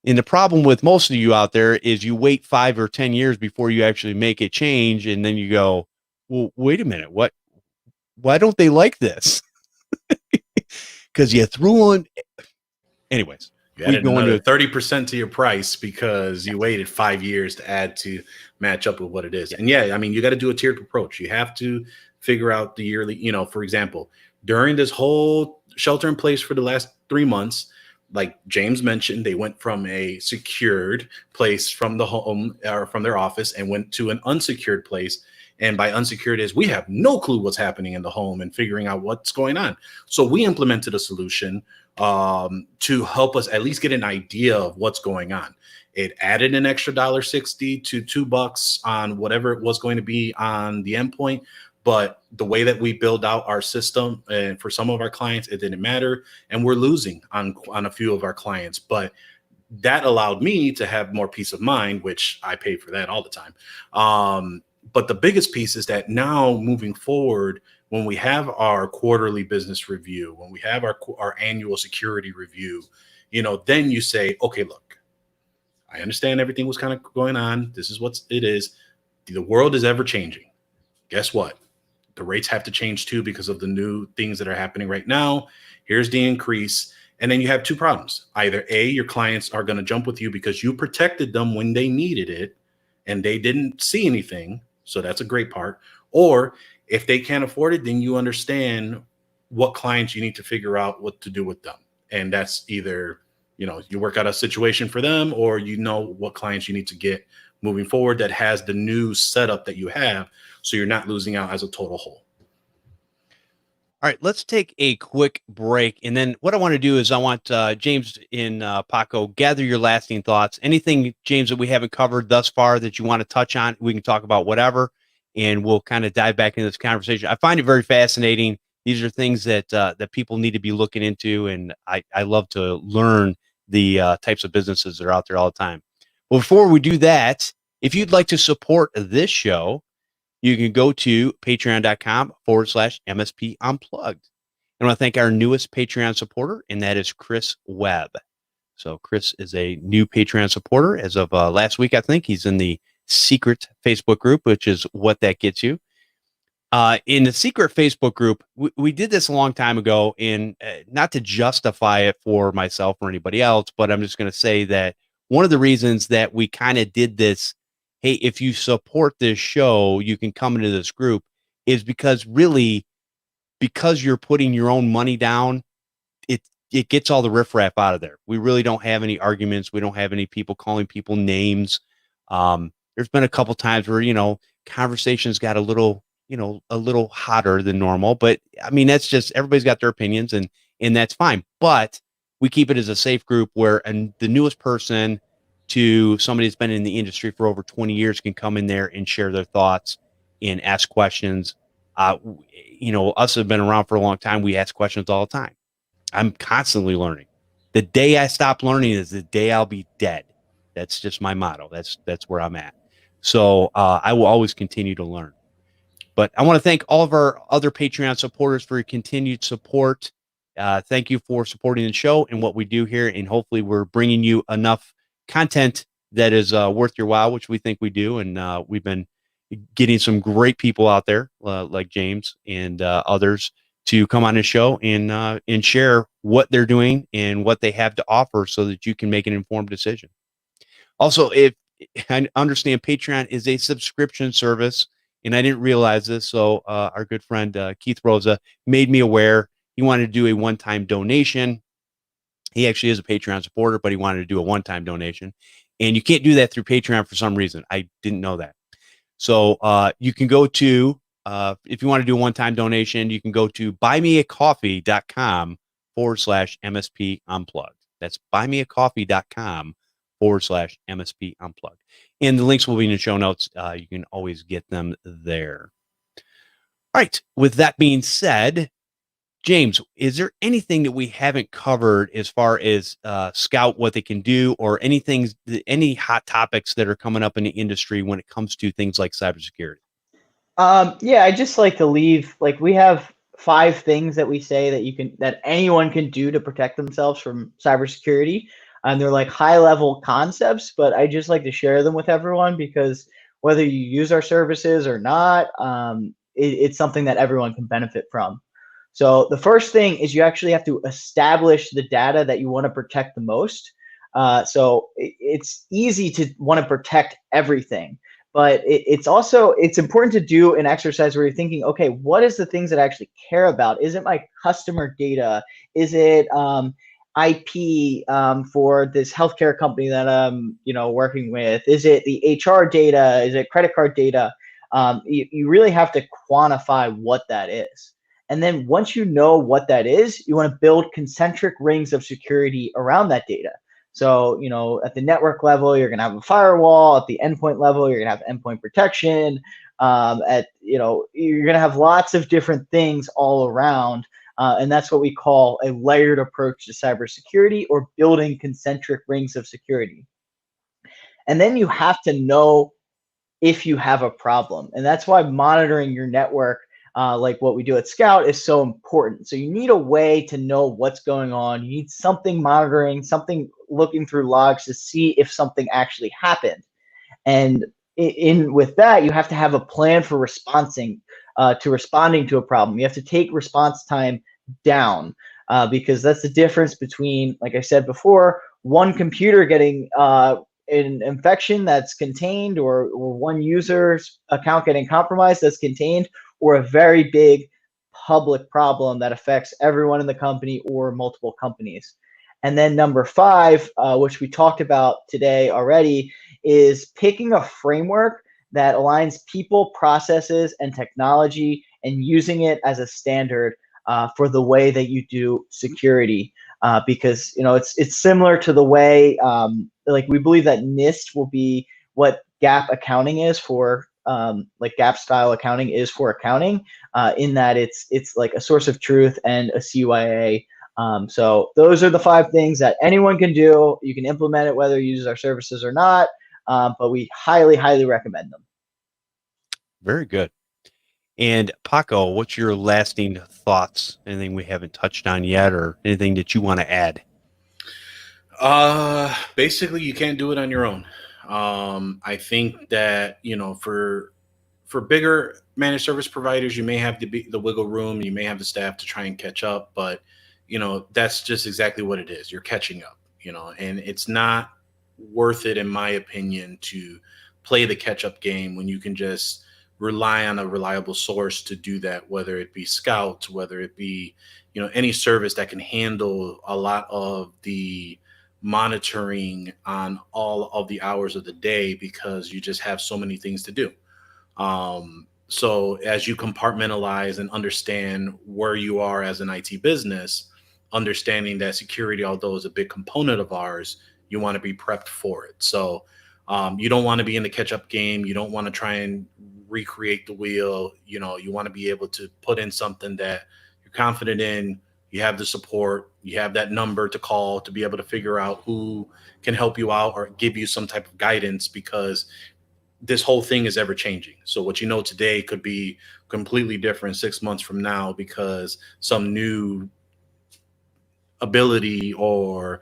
[SPEAKER 1] And the problem with most of you out there is you wait 5 or 10 years before you actually make a change, and then you go, well, wait a minute, why don't they like this? Because you threw on. Anyways,
[SPEAKER 2] you added another 30% to your price because you waited 5 years to add to match up with what it is. And yeah, I mean, you got to do a tiered approach. You have to figure out the yearly, for example, during this whole shelter in place for the last 3 months, like James mentioned, they went from a secured place from the home or from their office and went to an unsecured place. And by unsecured is we have no clue what's happening in the home and figuring out what's going on. So we implemented a solution to help us at least get an idea of what's going on. It added an extra $1.60 to $2 on whatever it was going to be on the endpoint. But the way that we build out our system, and for some of our clients, it didn't matter. And we're losing on a few of our clients. But that allowed me to have more peace of mind, which I pay for that all the time. But the biggest piece is that now moving forward, when we have our quarterly business review, when we have our annual security review, then you say, okay, look, I understand everything was kind of going on. This is what it is. The world is ever changing. Guess what? The rates have to change too because of the new things that are happening right now. Here's the increase. And then you have two problems. Either A, your clients are going to jump with you because you protected them when they needed it and they didn't see anything. So that's a great part. Or if they can't afford it, then you understand what clients you need to figure out what to do with them. And that's either, you work out a situation for them, or what clients you need to get moving forward that has the new setup that you have, so you're not losing out as a total whole.
[SPEAKER 1] All right, let's take a quick break. And then what I want to do is I want James and Paco gather your lasting thoughts. Anything, James, that we haven't covered thus far that you want to touch on, we can talk about whatever, and we'll kind of dive back into this conversation. I find it very fascinating. These are things that that people need to be looking into, and I love to learn the types of businesses that are out there all the time. Well, before we do that, if you'd like to support this show, you can go to patreon.com/MSP Unplugged. I want to thank our newest Patreon supporter, and that is Chris Webb. So Chris is a new Patreon supporter as of last week. I think he's in the secret Facebook group, which is what that gets you. In the secret Facebook group, we did this a long time ago, and not to justify it for myself or anybody else, but I'm just going to say that one of the reasons that we kind of did this, hey, if you support this show, you can come into this group, is because you're putting your own money down, it gets all the riffraff out of there. We really don't have any arguments. We don't have any people calling people names. There's been a couple times where, conversations got a little hotter than normal, but I mean, that's just, everybody's got their opinions, and that's fine. But we keep it as a safe group where the newest person to somebody that's been in the industry for over 20 years can come in there and share their thoughts and ask questions. Us have been around for a long time. We ask questions all the time. I'm constantly learning. The day I stop learning is the day I'll be dead. That's just my motto. That's where I'm at. So I will always continue to learn. But I want to thank all of our other Patreon supporters for your continued support. Thank you for supporting the show and what we do here. And hopefully we're bringing you enough content that is worth your while, which we think we do. And we've been getting some great people out there like James and others to come on the show and share what they're doing and what they have to offer so that you can make an informed decision. Also, if I understand, Patreon is a subscription service, and I didn't realize this. So our good friend Keith Rosa made me aware. He wanted to do a one-time donation. He actually is a Patreon supporter, but he wanted to do a one-time donation. And you can't do that through Patreon for some reason. I didn't know that. So you can go to, if you want to do a one-time donation, you can go to buymeacoffee.com/MSP Unplugged. That's buymeacoffee.com/MSP Unplugged. And the links will be in the show notes. You can always get them there. All right. With that being said, James, is there anything that we haven't covered as far as Skout, what they can do, or any hot topics that are coming up in the industry when it comes to things like cybersecurity?
[SPEAKER 3] Yeah, I just like to leave, we have 5 things that we say that anyone can do to protect themselves from cybersecurity. And they're like high level concepts, but I just like to share them with everyone because whether you use our services or not, it's something that everyone can benefit from. So the first thing is you actually have to establish the data that you want to protect the most. So it's easy to want to protect everything, but it's important to do an exercise where you're thinking, okay, what is the things that I actually care about? Is it my customer data? Is it IP for this healthcare company that I'm, working with? Is it the HR data? Is it credit card data? You really have to quantify what that is. And then once you know what that is, you want to build concentric rings of security around that data. So, at the network level, you're going to have a firewall. At the endpoint level, you're going to have endpoint protection. You're going to have lots of different things all around. And that's what we call a layered approach to cybersecurity, or building concentric rings of security. And then you have to know if you have a problem. And that's why monitoring your network, like what we do at Skout, is so important. So you need a way to know what's going on. You need something monitoring, something looking through logs to see if something actually happened. And with that, you have to have a plan for responding to a problem. You have to take response time down, because that's the difference between, like I said before, one computer getting an infection that's contained, or one user's account getting compromised that's contained, or a very big public problem that affects everyone in the company or multiple companies. And then number 5, which we talked about today already, is picking a framework that aligns people, processes, and technology, and using it as a standard for the way that you do security. Because it's similar to the way, like, we believe that NIST will be what GAAP accounting is for, like GAAP style accounting is for accounting, in that it's like a source of truth and a CYA. So those are the 5 things that anyone can do. You can implement it whether you use our services or not, but we highly, highly recommend them.
[SPEAKER 1] Very good. And Paco, what's your lasting thoughts? Anything we haven't touched on yet, or anything that you want to add?
[SPEAKER 2] Basically, you can't do it on your own. I think that, for bigger managed service providers, you may have the wiggle room, you may have the staff to try and catch up, but that's just exactly what it is. You're catching up, and it's not worth it, in my opinion, to play the catch up game when you can just rely on a reliable source to do that, whether it be Skout, whether it be, any service that can handle a lot of the monitoring on all of the hours of the day, because you just have so many things to do. So as you compartmentalize and understand where you are as an IT business, understanding that security, although is a big component of ours, you want to be prepped for it. So you don't want to be in the catch-up game. You don't want to try and recreate the wheel. You want to be able to put in something that you're confident in. You have the support. You have that number to call to be able to figure out who can help you out or give you some type of guidance, because this whole thing is ever changing. So what you know today could be completely different 6 months from now, because some new ability or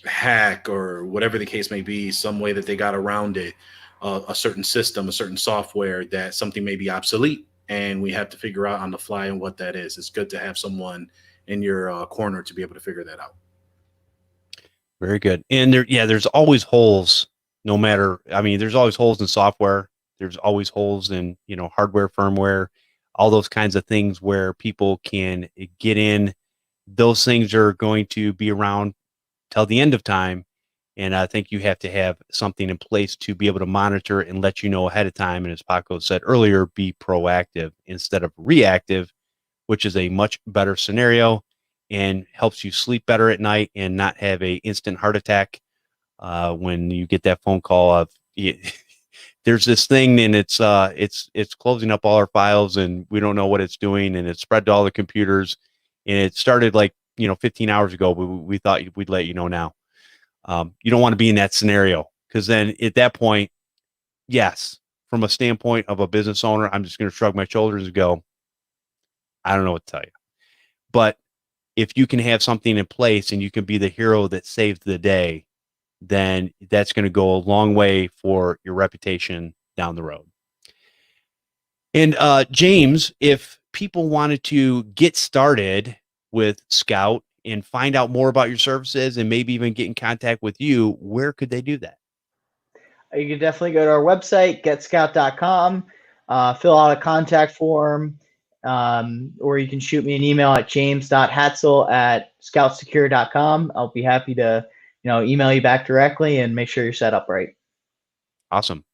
[SPEAKER 2] hack or whatever the case may be, some way that they got around it, a certain system, a certain software, that something may be obsolete, and we have to figure out on the fly and what that is. It's good to have someone in your corner to be able to figure that out.
[SPEAKER 1] Very good. And there's always holes. There's always holes in software. There's always holes in, hardware, firmware, all those kinds of things where people can get in. Those things are going to be around till the end of time. And I think you have to have something in place to be able to monitor and let you know ahead of time. And as Paco said earlier, be proactive instead of reactive, which is a much better scenario and helps you sleep better at night and not have a instant heart attack when you get that phone call of there's this thing and it's closing up all our files and we don't know what it's doing, and it's spread to all the computers, and it started 15 hours ago, but we thought we'd let you know now. You don't want to be in that scenario, because then at that point, yes, from a standpoint of a business owner, I'm just going to shrug my shoulders and go, I don't know what to tell you. But if you can have something in place and you can be the hero that saved the day, then that's going to go a long way for your reputation down the road. And James, if people wanted to get started with Skout and find out more about your services and maybe even get in contact with you, where could they do that?
[SPEAKER 3] You can definitely go to our website, getskout.com, fill out a contact form, or you can shoot me an email at james.hatzell@scoutsecure.com. I'll be happy to, email you back directly and make sure you're set up right.
[SPEAKER 1] Awesome.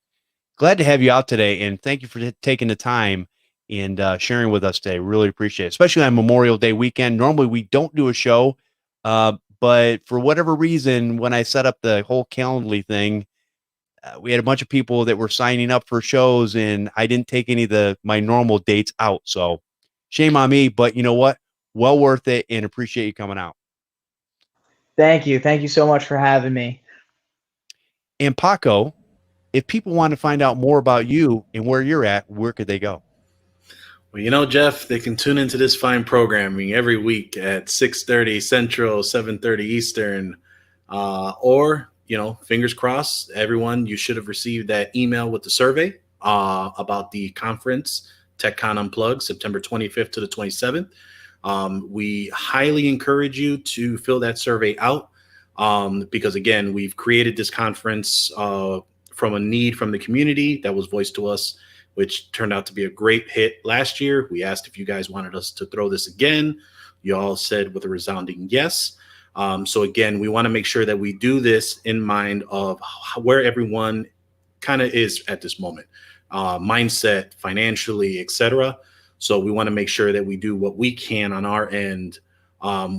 [SPEAKER 1] Glad to have you out today, and thank you for taking the time and sharing with us today. Really appreciate it, especially on Memorial Day weekend. Normally we don't do a show, but for whatever reason, when I set up the whole Calendly thing, we had a bunch of people that were signing up for shows, and I didn't take any of my normal dates out. So shame on me, but you know what? Well worth it, and appreciate you coming out.
[SPEAKER 3] Thank you. Thank you so much for having me.
[SPEAKER 1] And Paco, if people want to find out more about you and where you're at, where could they go?
[SPEAKER 2] Well, Jeff, they can tune into this fine programming every week at 6:30 Central, 7:30 Eastern, or, fingers crossed, everyone, you should have received that email with the survey about the conference, TechCon Unplugged, September 25th to the 27th. We highly encourage you to fill that survey out because, again, we've created this conference from a need from the community that was voiced to us, which turned out to be a great hit last year. We asked if you guys wanted us to throw this again. You all said with a resounding yes. So again, we want to make sure that we do this in mind of where everyone kind of is at this moment, mindset, financially, etc. So we want to make sure that we do what we can on our end,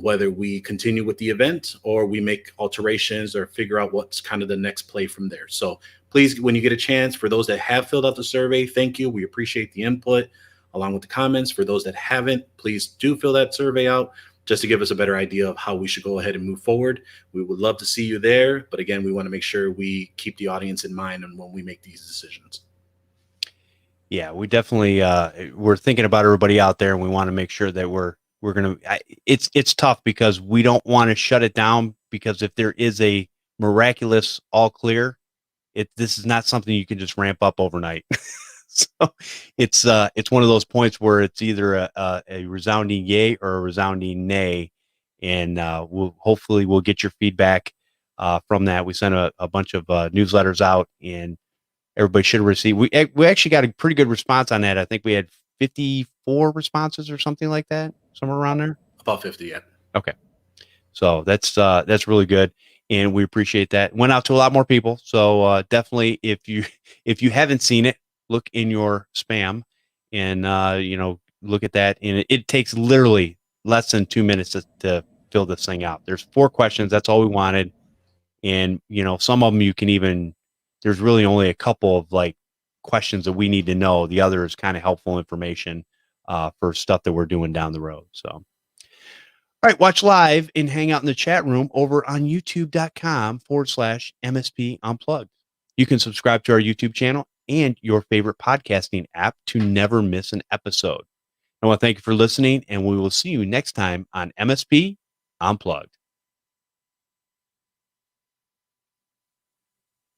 [SPEAKER 2] whether we continue with the event or we make alterations or figure out what's kind of the next play from there. So please, when you get a chance, for those that have filled out the survey, thank you. We appreciate the input along with the comments. For those that haven't, please do fill that survey out just to give us a better idea of how we should go ahead and move forward. We would love to see you there. But again, we want to make sure we keep the audience in mind and when we make these decisions.
[SPEAKER 1] Yeah, we definitely we're thinking about everybody out there, and we want to make sure that we're going to it's tough because we don't want to shut it down, because if there is a miraculous all clear, this is not something you can just ramp up overnight. So it's one of those points where it's either a resounding yay or a resounding nay, and we'll get your feedback from that. We sent a bunch of newsletters out, and everybody should receive. We actually got a pretty good response on that. I think we had 54 responses or something like that, somewhere around there.
[SPEAKER 2] About 50, yeah.
[SPEAKER 1] Okay, so that's really good, and we appreciate that. Went out to a lot more people, so definitely if you haven't seen it, look in your spam, and look at that. And it takes literally less than 2 minutes to fill this thing out. There's 4 questions. That's all we wanted, and some of them you can even. There's really only a couple of questions that we need to know. The other is kind of helpful information for stuff that we're doing down the road. So, all right, watch live and hang out in the chat room over on youtube.com/MSP Unplugged. You can subscribe to our YouTube channel and your favorite podcasting app to never miss an episode. I want to thank you for listening, and we will see you next time on MSP Unplugged.